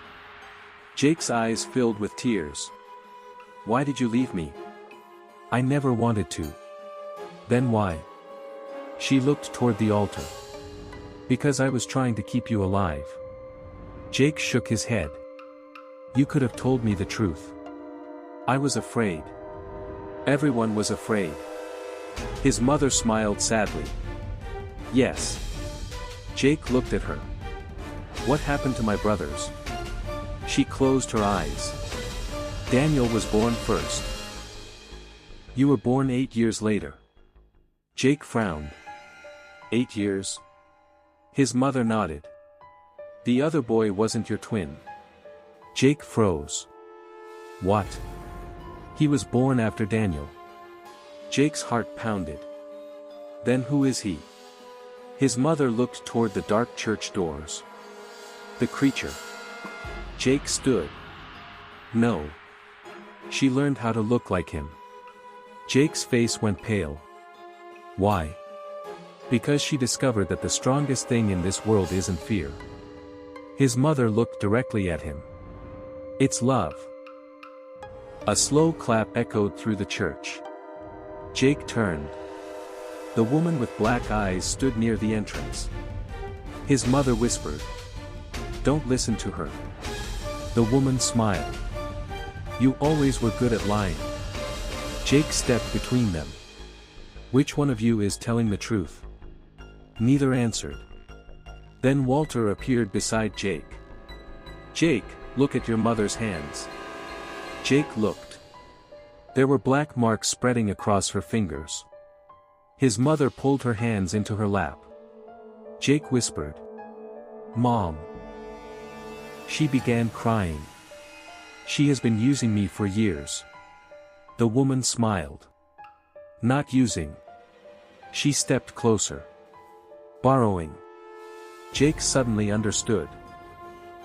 Jake's eyes filled with tears. "Why did you leave me?" "I never wanted to." "Then why?" She looked toward the altar. "Because I was trying to keep you alive." Jake shook his head. "You could have told me the truth." "I was afraid." Everyone was afraid. His mother smiled sadly. "Yes." Jake looked at her. "What happened to my brothers?" She closed her eyes. "Daniel was born first. You were born 8 years later." Jake frowned. 8 years? His mother nodded. "The other boy wasn't your twin." Jake froze. "What?" "He was born after Daniel." Jake's heart pounded. "Then who is he?" His mother looked toward the dark church doors. "The creature." Jake stood. "No. She learned how to look like him." Jake's face went pale. "Why?" "Because she discovered that the strongest thing in this world isn't fear." His mother looked directly at him. "It's love." A slow clap echoed through the church. Jake turned. The woman with black eyes stood near the entrance. His mother whispered, "Don't listen to her." The woman smiled. "You always were good at lying." Jake stepped between them. "Which one of you is telling the truth?" Neither answered. Then Walter appeared beside Jake. "Jake, look at your mother's hands." Jake looked. There were black marks spreading across her fingers. His mother pulled her hands into her lap. Jake whispered, "Mom." She began crying. "She has been using me for years." The woman smiled. "Not using." She stepped closer. "Borrowing." Jake suddenly understood.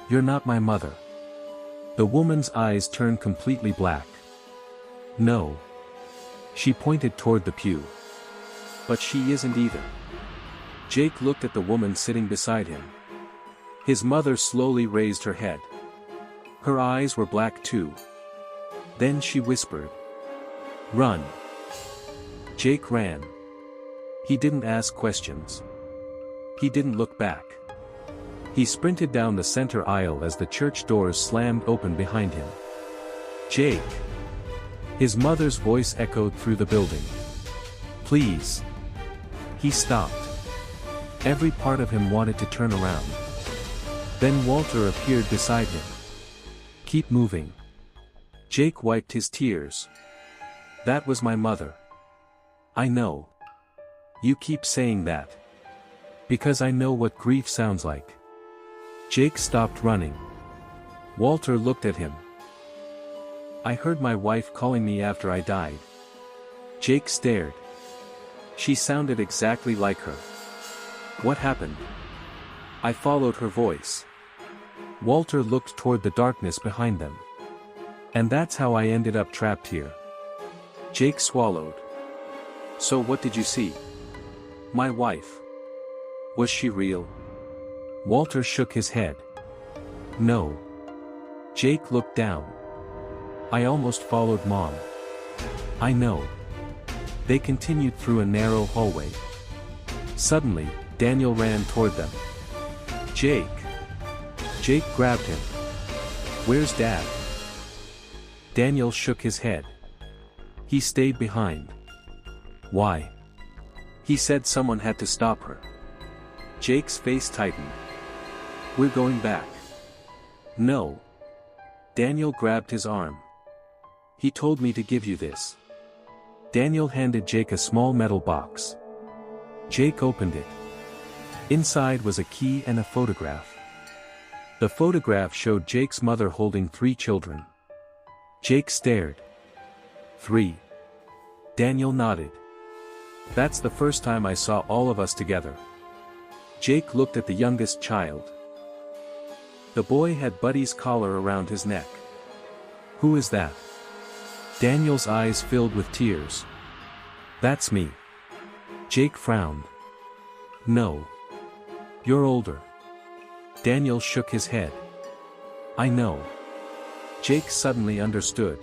"You're not my mother." The woman's eyes turned completely black. "No." She pointed toward the pew. "But she isn't either." Jake looked at the woman sitting beside him. His mother slowly raised her head. Her eyes were black too. Then she whispered, "Run." Jake ran. He didn't ask questions. He didn't look back. He sprinted down the center aisle as the church doors slammed open behind him. "Jake!" His mother's voice echoed through the building. "Please." He stopped. Every part of him wanted to turn around. Then Walter appeared beside him. "Keep moving." Jake wiped his tears. "That was my mother." "I know. You keep saying that. Because I know what grief sounds like." Jake stopped running. Walter looked at him. "I heard my wife calling me after I died." Jake stared. She sounded exactly like her. "What happened?" "I followed her voice." Walter looked toward the darkness behind them. "And that's how I ended up trapped here." Jake swallowed. "So what did you see?" "My wife." "Was she real?" Walter shook his head. "No." Jake looked down. "I almost followed Mom." "I know." They continued through a narrow hallway. Suddenly, Daniel ran toward them. "Jake!" Jake grabbed him. "Where's Dad?" Daniel shook his head. "He stayed behind." "Why?" "He said someone had to stop her." Jake's face tightened. "We're going back." "No." Daniel grabbed his arm. "He told me to give you this." Daniel handed Jake a small metal box. Jake opened it. Inside was a key and a photograph. The photograph showed Jake's mother holding 3 children. Jake stared. 3. Daniel nodded. That's the first time I saw all of us together. Jake looked at the youngest child. The boy had Buddy's collar around his neck. Who is that? Daniel's eyes filled with tears. That's me. Jake frowned. No. You're older. Daniel shook his head. I know. Jake suddenly understood.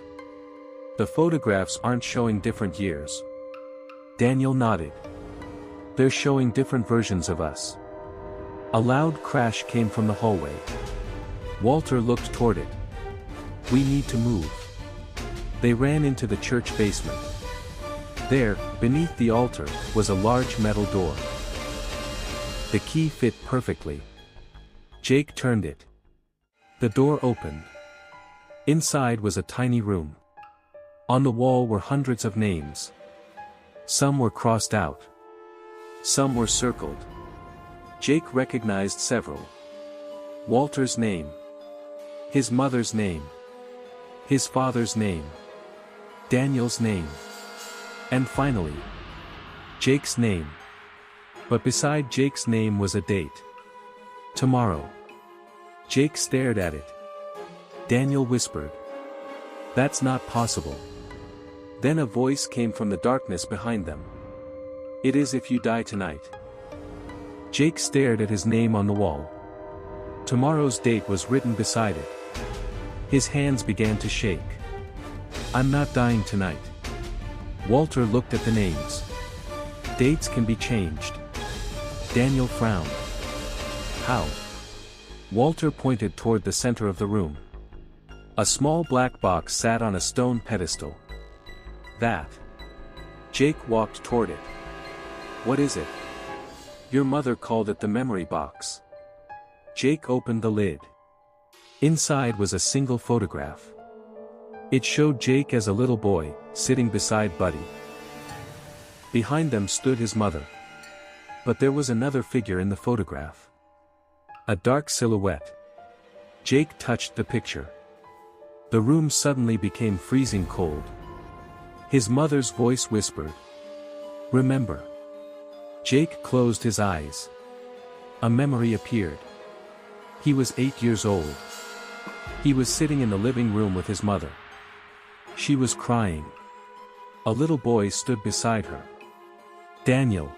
The photographs aren't showing different years. Daniel nodded. They're showing different versions of us. A loud crash came from the hallway. Walter looked toward it. We need to move. They ran into the church basement. There, beneath the altar, was a large metal door. The key fit perfectly. Jake turned it. The door opened. Inside was a tiny room. On the wall were hundreds of names. Some were crossed out. Some were circled. Jake recognized several. Walter's name. His mother's name. His father's name. Daniel's name. And finally, Jake's name. But beside Jake's name was a date. Tomorrow. Jake stared at it. Daniel whispered. That's not possible. Then a voice came from the darkness behind them. It is if you die tonight. Jake stared at his name on the wall. Tomorrow's date was written beside it. His hands began to shake. I'm not dying tonight. Walter looked at the names. Dates can be changed. Daniel frowned. How? Walter pointed toward the center of the room. A small black box sat on a stone pedestal. That. Jake walked toward it. What is it? Your mother called it the memory box. Jake opened the lid. Inside was a single photograph. It showed Jake as a little boy, sitting beside Buddy. Behind them stood his mother. But there was another figure in the photograph. A dark silhouette. Jake touched the picture. The room suddenly became freezing cold. His mother's voice whispered. Remember. Jake closed his eyes. A memory appeared. He was 8 years old. He was sitting in the living room with his mother. She was crying. A little boy stood beside her. Daniel.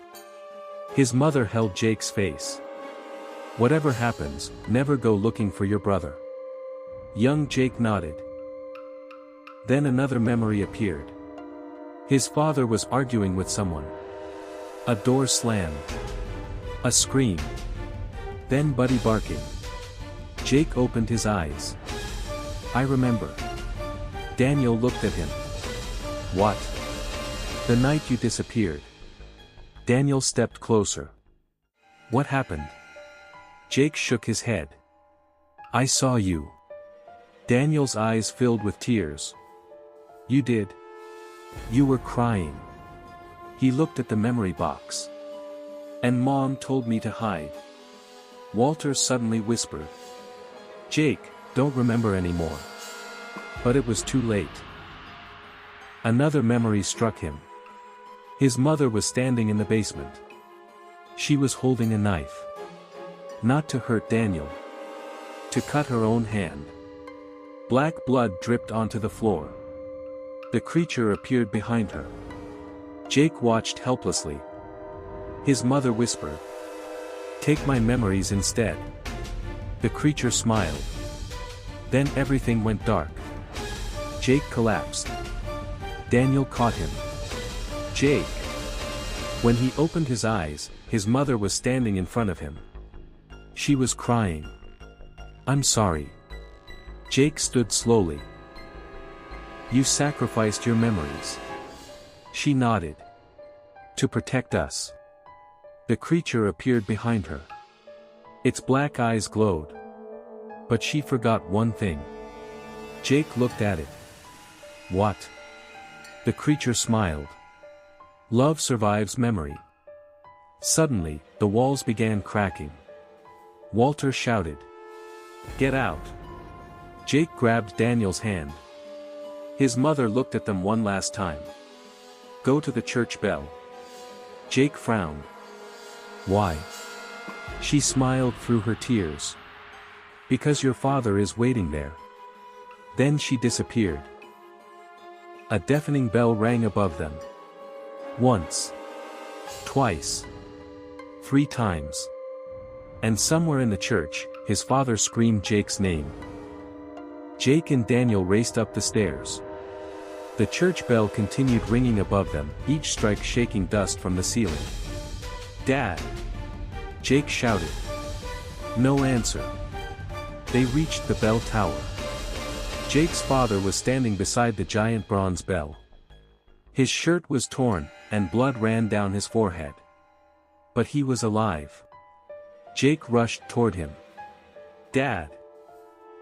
His mother held Jake's face. Whatever happens, never go looking for your brother. Young Jake nodded. Then another memory appeared. His father was arguing with someone. A door slammed. A scream. Then Buddy barking. Jake opened his eyes. I remember. Daniel looked at him. What? The night you disappeared. Daniel stepped closer. What happened? Jake shook his head. I saw you. Daniel's eyes filled with tears. You did? You were crying. He looked at the memory box. And Mom told me to hide. Walter suddenly whispered. Jake, don't remember anymore. But it was too late. Another memory struck him. His mother was standing in the basement. She was holding a knife. Not to hurt Daniel. To cut her own hand. Black blood dripped onto the floor. The creature appeared behind her. Jake watched helplessly. His mother whispered. Take my memories instead. The creature smiled. Then everything went dark. Jake collapsed. Daniel caught him. Jake. When he opened his eyes, his mother was standing in front of him. She was crying. I'm sorry. Jake stood slowly. You sacrificed your memories. She nodded. To protect us. The creature appeared behind her. Its black eyes glowed. But she forgot one thing. Jake looked at it. What? The creature smiled. Love survives memory. Suddenly, the walls began cracking. Walter shouted, "Get out!" Jake grabbed Daniel's hand. His mother looked at them one last time. "Go to the church bell." Jake frowned. "Why?" She smiled through her tears. "Because your father is waiting there." Then she disappeared. A deafening bell rang above them. Once. Twice. 3 times. And somewhere in the church, his father screamed Jake's name. Jake and Daniel raced up the stairs. The church bell continued ringing above them, each strike shaking dust from the ceiling. "Dad!" Jake shouted. No answer. They reached the bell tower. Jake's father was standing beside the giant bronze bell. His shirt was torn, and blood ran down his forehead. But he was alive. Jake rushed toward him. "Dad!"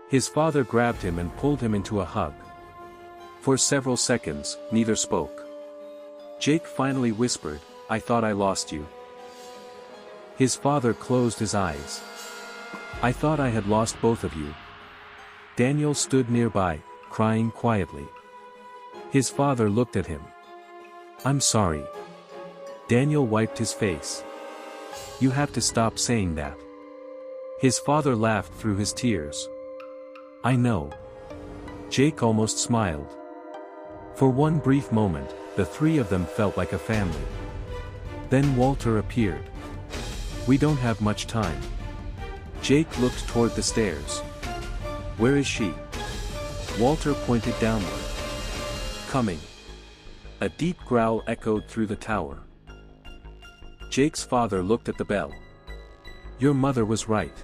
His father grabbed him and pulled him into a hug. For several seconds, neither spoke. Jake finally whispered, "I thought I lost you." His father closed his eyes. "I thought I had lost both of you." Daniel stood nearby, crying quietly. His father looked at him. "I'm sorry." Daniel wiped his face. "You have to stop saying that." His father laughed through his tears. "I know." Jake almost smiled. For one brief moment, the 3 of them felt like a family. Then Walter appeared. "We don't have much time." Jake looked toward the stairs. "Where is she?" Walter pointed downward. "Coming." A deep growl echoed through the tower. Jake's father looked at the bell. "Your mother was right."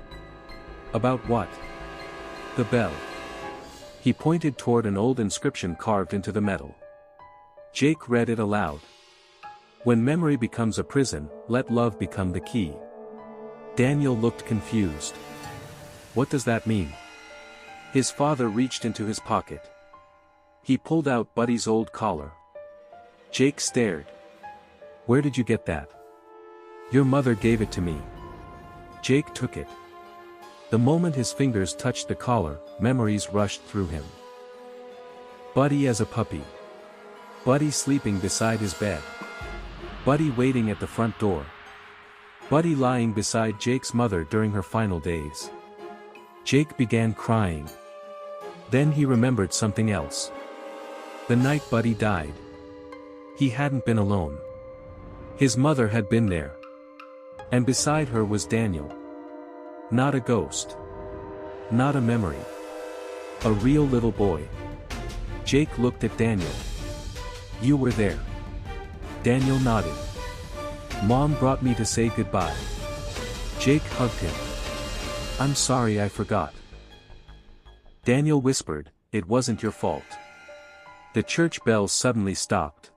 "About what?" "The bell." He pointed toward an old inscription carved into the metal. Jake read it aloud. "When memory becomes a prison, let love become the key." Daniel looked confused. "What does that mean?" His father reached into his pocket. He pulled out Buddy's old collar. Jake stared. "Where did you get that?" "Your mother gave it to me." Jake took it. The moment his fingers touched the collar, memories rushed through him. Buddy as a puppy. Buddy sleeping beside his bed. Buddy waiting at the front door. Buddy lying beside Jake's mother during her final days. Jake began crying. Then he remembered something else. The night Buddy died. He hadn't been alone. His mother had been there. And beside her was Daniel. Not a ghost. Not a memory. A real little boy. Jake looked at Daniel. "You were there." Daniel nodded. "Mom brought me to say goodbye." Jake hugged him. "I'm sorry I forgot." Daniel whispered, "It wasn't your fault." The church bell suddenly stopped.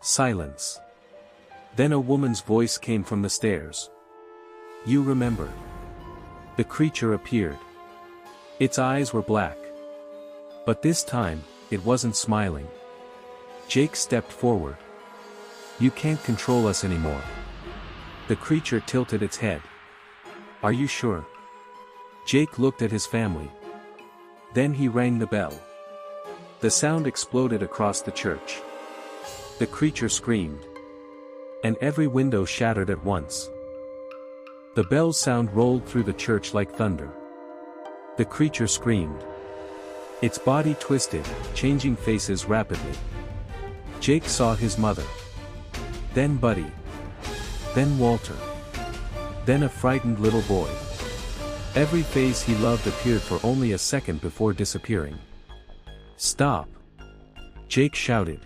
Silence. Then a woman's voice came from the stairs. "You remember." The creature appeared. Its eyes were black. But this time, it wasn't smiling. Jake stepped forward. "You can't control us anymore." The creature tilted its head. "Are you sure?" Jake looked at his family. Then he rang the bell. The sound exploded across the church. The creature screamed. And every window shattered at once. The bell's sound rolled through the church like thunder. The creature screamed. Its body twisted, changing faces rapidly. Jake saw his mother. Then Buddy. Then Walter. Then a frightened little boy. Every face he loved appeared for only a second before disappearing. "Stop!" Jake shouted.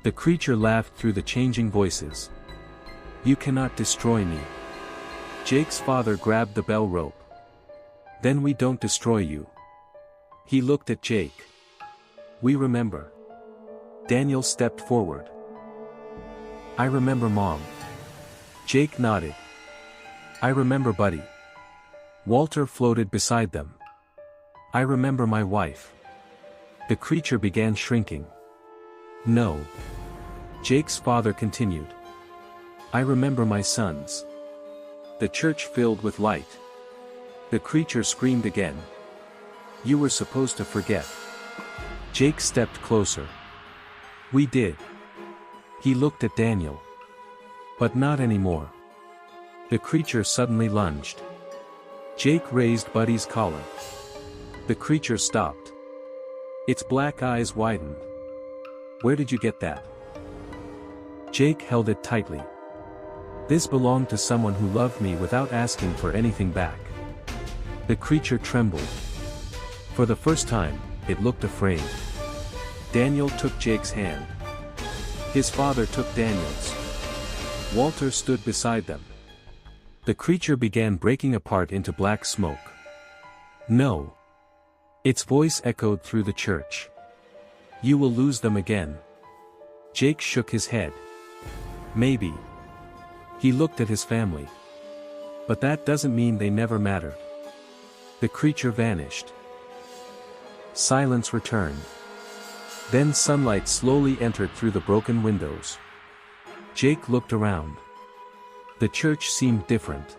The creature laughed through the changing voices. "You cannot destroy me." Jake's father grabbed the bell rope. "Then we don't destroy you." He looked at Jake. "We remember." Daniel stepped forward. "I remember Mom." Jake nodded. "I remember Buddy." Walter floated beside them. "I remember my wife." The creature began shrinking. "No." Jake's father continued. I remember my sons. The church filled with light. The creature screamed again. You were supposed to forget. Jake stepped closer. We did. He looked at Daniel. But not anymore. The creature suddenly lunged. Jake raised Buddy's collar. The creature stopped. Its black eyes widened. Where did you get that? Jake held it tightly. This belonged to someone who loved me without asking for anything back. The creature trembled. For the first time, it looked afraid. Daniel took Jake's hand. His father took Daniel's. Walter stood beside them. The creature began breaking apart into black smoke. No. Its voice echoed through the church. You will lose them again. Jake shook his head. Maybe. He looked at his family. But that doesn't mean they never matter. The creature vanished. Silence returned. Then sunlight slowly entered through the broken windows. Jake looked around. The church seemed different.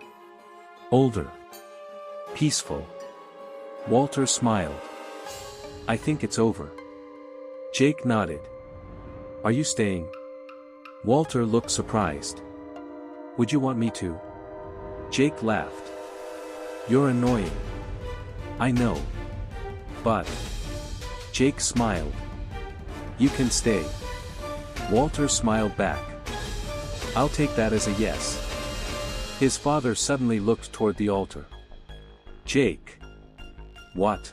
Older. Peaceful. Walter smiled. I think it's over. Jake nodded. Are you staying? Walter looked surprised. Would you want me to? Jake laughed. You're annoying. I know. But. Jake smiled. You can stay. Walter smiled back. I'll take that as a yes. His father suddenly looked toward the altar. Jake. What?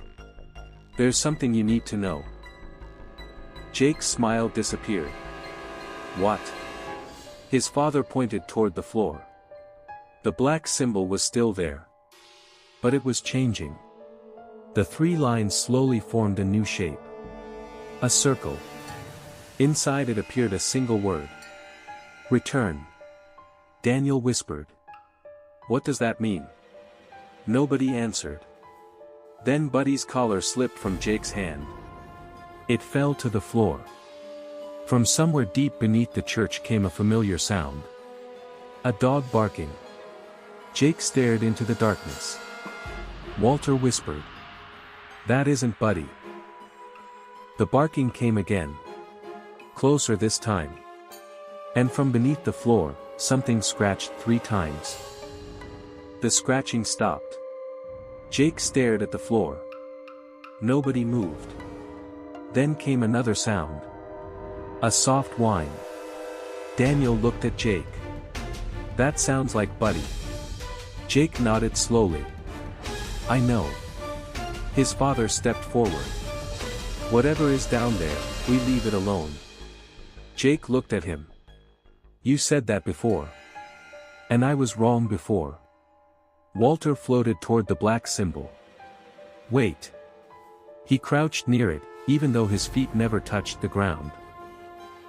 There's something you need to know. Jake's smile disappeared. What? His father pointed toward the floor. The black symbol was still there. But it was changing. The 3 lines slowly formed a new shape. A circle. Inside it appeared a single word. Return. Daniel whispered. What does that mean? Nobody answered. Then Buddy's collar slipped from Jake's hand. It fell to the floor. From somewhere deep beneath the church came a familiar sound. A dog barking. Jake stared into the darkness. Walter whispered. That isn't Buddy. The barking came again. Closer this time. And from beneath the floor, something scratched 3 times. The scratching stopped. Jake stared at the floor. Nobody moved. Then came another sound. A soft whine. Daniel looked at Jake. That sounds like Buddy. Jake nodded slowly. I know. His father stepped forward. Whatever is down there, we leave it alone. Jake looked at him. You said that before. And I was wrong before. Walter floated toward the black symbol. Wait. He crouched near it, even though his feet never touched the ground.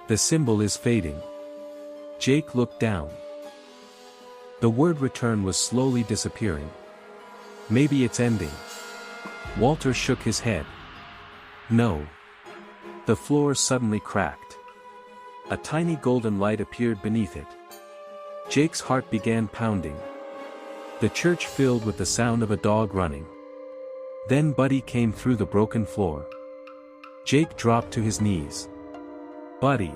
The symbol is fading. Jake looked down. The word return was slowly disappearing. Maybe it's ending. Walter shook his head. No. The floor suddenly cracked. A tiny golden light appeared beneath it. Jake's heart began pounding. The church filled with the sound of a dog running. Then Buddy came through the broken floor. Jake dropped to his knees. Buddy.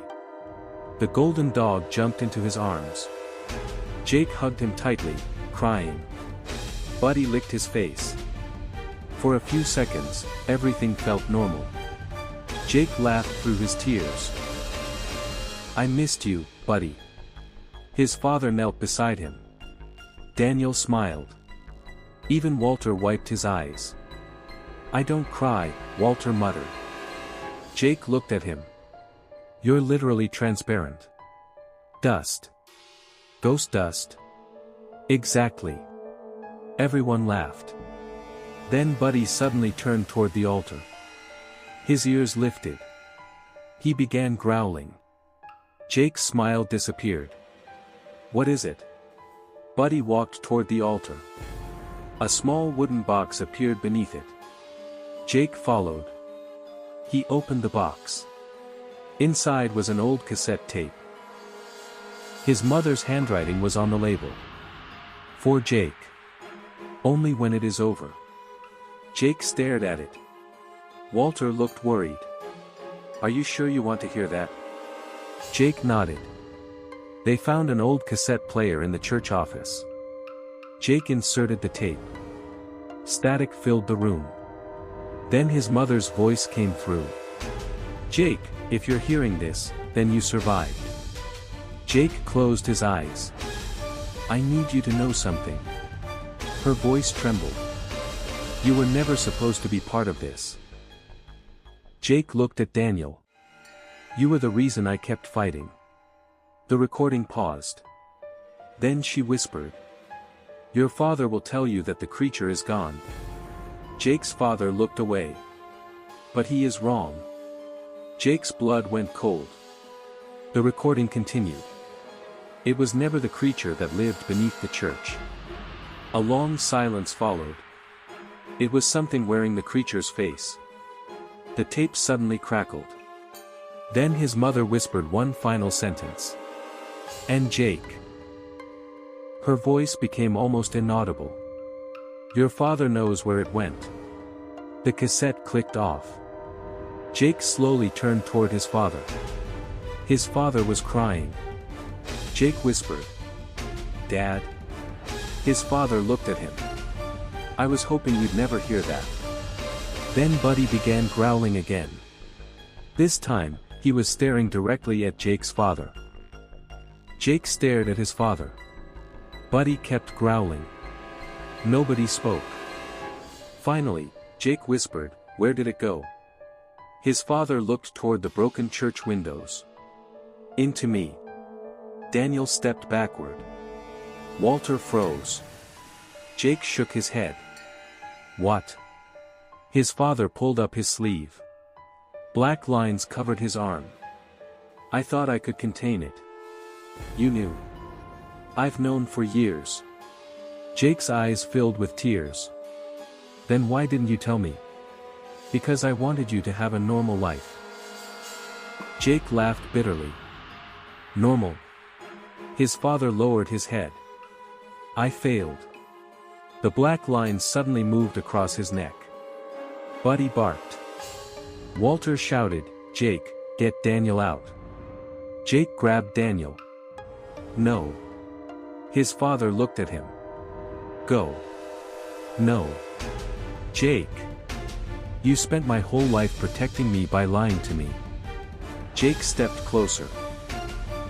The golden dog jumped into his arms. Jake hugged him tightly, crying. Buddy licked his face. For a few seconds, everything felt normal. Jake laughed through his tears. I missed you, Buddy. His father knelt beside him. Daniel smiled. Even Walter wiped his eyes. I don't cry, Walter muttered. Jake looked at him. You're literally transparent. Dust. Ghost dust. Exactly. Everyone laughed. Then Buddy suddenly turned toward the altar. His ears lifted. He began growling. Jake's smile disappeared. What is it? Buddy walked toward the altar. A small wooden box appeared beneath it. Jake followed. He opened the box. Inside was an old cassette tape. His mother's handwriting was on the label. For Jake. Only when it is over. Jake stared at it. Walter looked worried. Are you sure you want to hear that? Jake nodded. They found an old cassette player in the church office. Jake inserted the tape. Static filled the room. Then his mother's voice came through. Jake, if you're hearing this, then you survived. Jake closed his eyes. I need you to know something. Her voice trembled. You were never supposed to be part of this. Jake looked at Daniel. You were the reason I kept fighting. The recording paused. Then she whispered. Your father will tell you that the creature is gone. Jake's father looked away. But he is wrong. Jake's blood went cold. The recording continued. It was never the creature that lived beneath the church. A long silence followed. It was something wearing the creature's face. The tape suddenly crackled. Then his mother whispered one final sentence. And Jake. Her voice became almost inaudible. Your father knows where it went. The cassette clicked off. Jake slowly turned toward his father. His father was crying. Jake whispered. Dad? His father looked at him. I was hoping you'd never hear that. Then Buddy began growling again. This time, he was staring directly at Jake's father. Jake stared at his father. Buddy kept growling. Nobody spoke. Finally, Jake whispered, Where did it go? His father looked toward the broken church windows. Into me. Daniel stepped backward. Walter froze. Jake shook his head. What? His father pulled up his sleeve. Black lines covered his arm. I thought I could contain it. You knew. I've known for years. Jake's eyes filled with tears. Then why didn't you tell me? Because I wanted you to have a normal life. Jake laughed bitterly. Normal. His father lowered his head. I failed. The black lines suddenly moved across his neck. Buddy barked. Walter shouted, Jake, get Daniel out. Jake grabbed Daniel. No. His father looked at him. Go. No. Jake. You spent my whole life protecting me by lying to me. Jake stepped closer.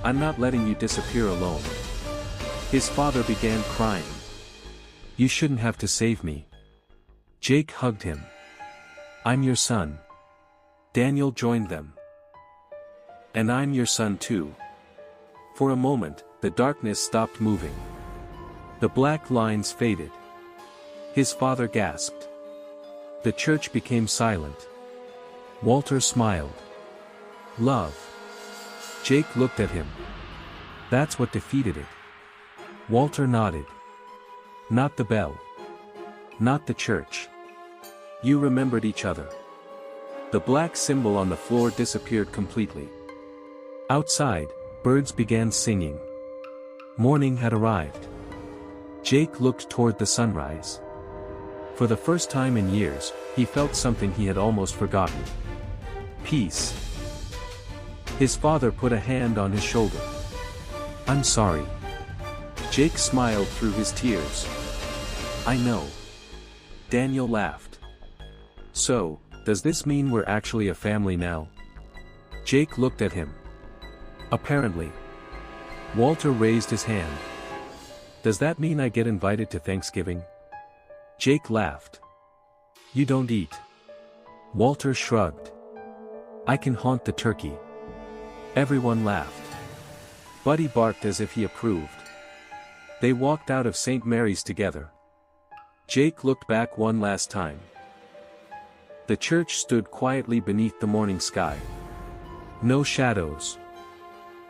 I'm not letting you disappear alone. His father began crying. You shouldn't have to save me. Jake hugged him. I'm your son. Daniel joined them. And I'm your son too. For a moment, the darkness stopped moving. The black lines faded. His father gasped. The church became silent. Walter smiled. Love. Jake looked at him. That's what defeated it. Walter nodded. Not the bell. Not the church. You remembered each other. The black symbol on the floor disappeared completely. Outside, birds began singing. Morning had arrived. Jake looked toward the sunrise. For the first time in years, he felt something he had almost forgotten. Peace. His father put a hand on his shoulder. I'm sorry. Jake smiled through his tears. I know. Daniel laughed. So, does this mean we're actually a family now? Jake looked at him. Apparently. Walter raised his hand. Does that mean I get invited to Thanksgiving? Jake laughed. You don't eat. Walter shrugged. I can haunt the turkey. Everyone laughed. Buddy barked as if he approved. They walked out of St. Mary's together. Jake looked back one last time. The church stood quietly beneath the morning sky. No shadows.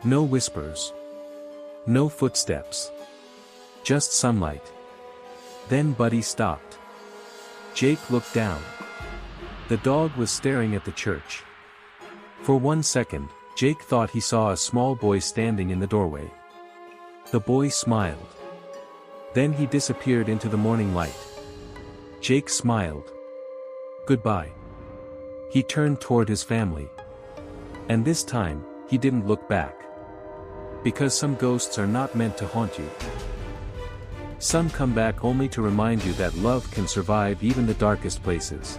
No whispers. No footsteps. Just sunlight. Then Buddy stopped. Jake looked down. The dog was staring at the church. For 1 second, Jake thought he saw a small boy standing in the doorway. The boy smiled. Then he disappeared into the morning light. Jake smiled. Goodbye. He turned toward his family. And this time, he didn't look back. Because some ghosts are not meant to haunt you. Some come back only to remind you that love can survive even the darkest places.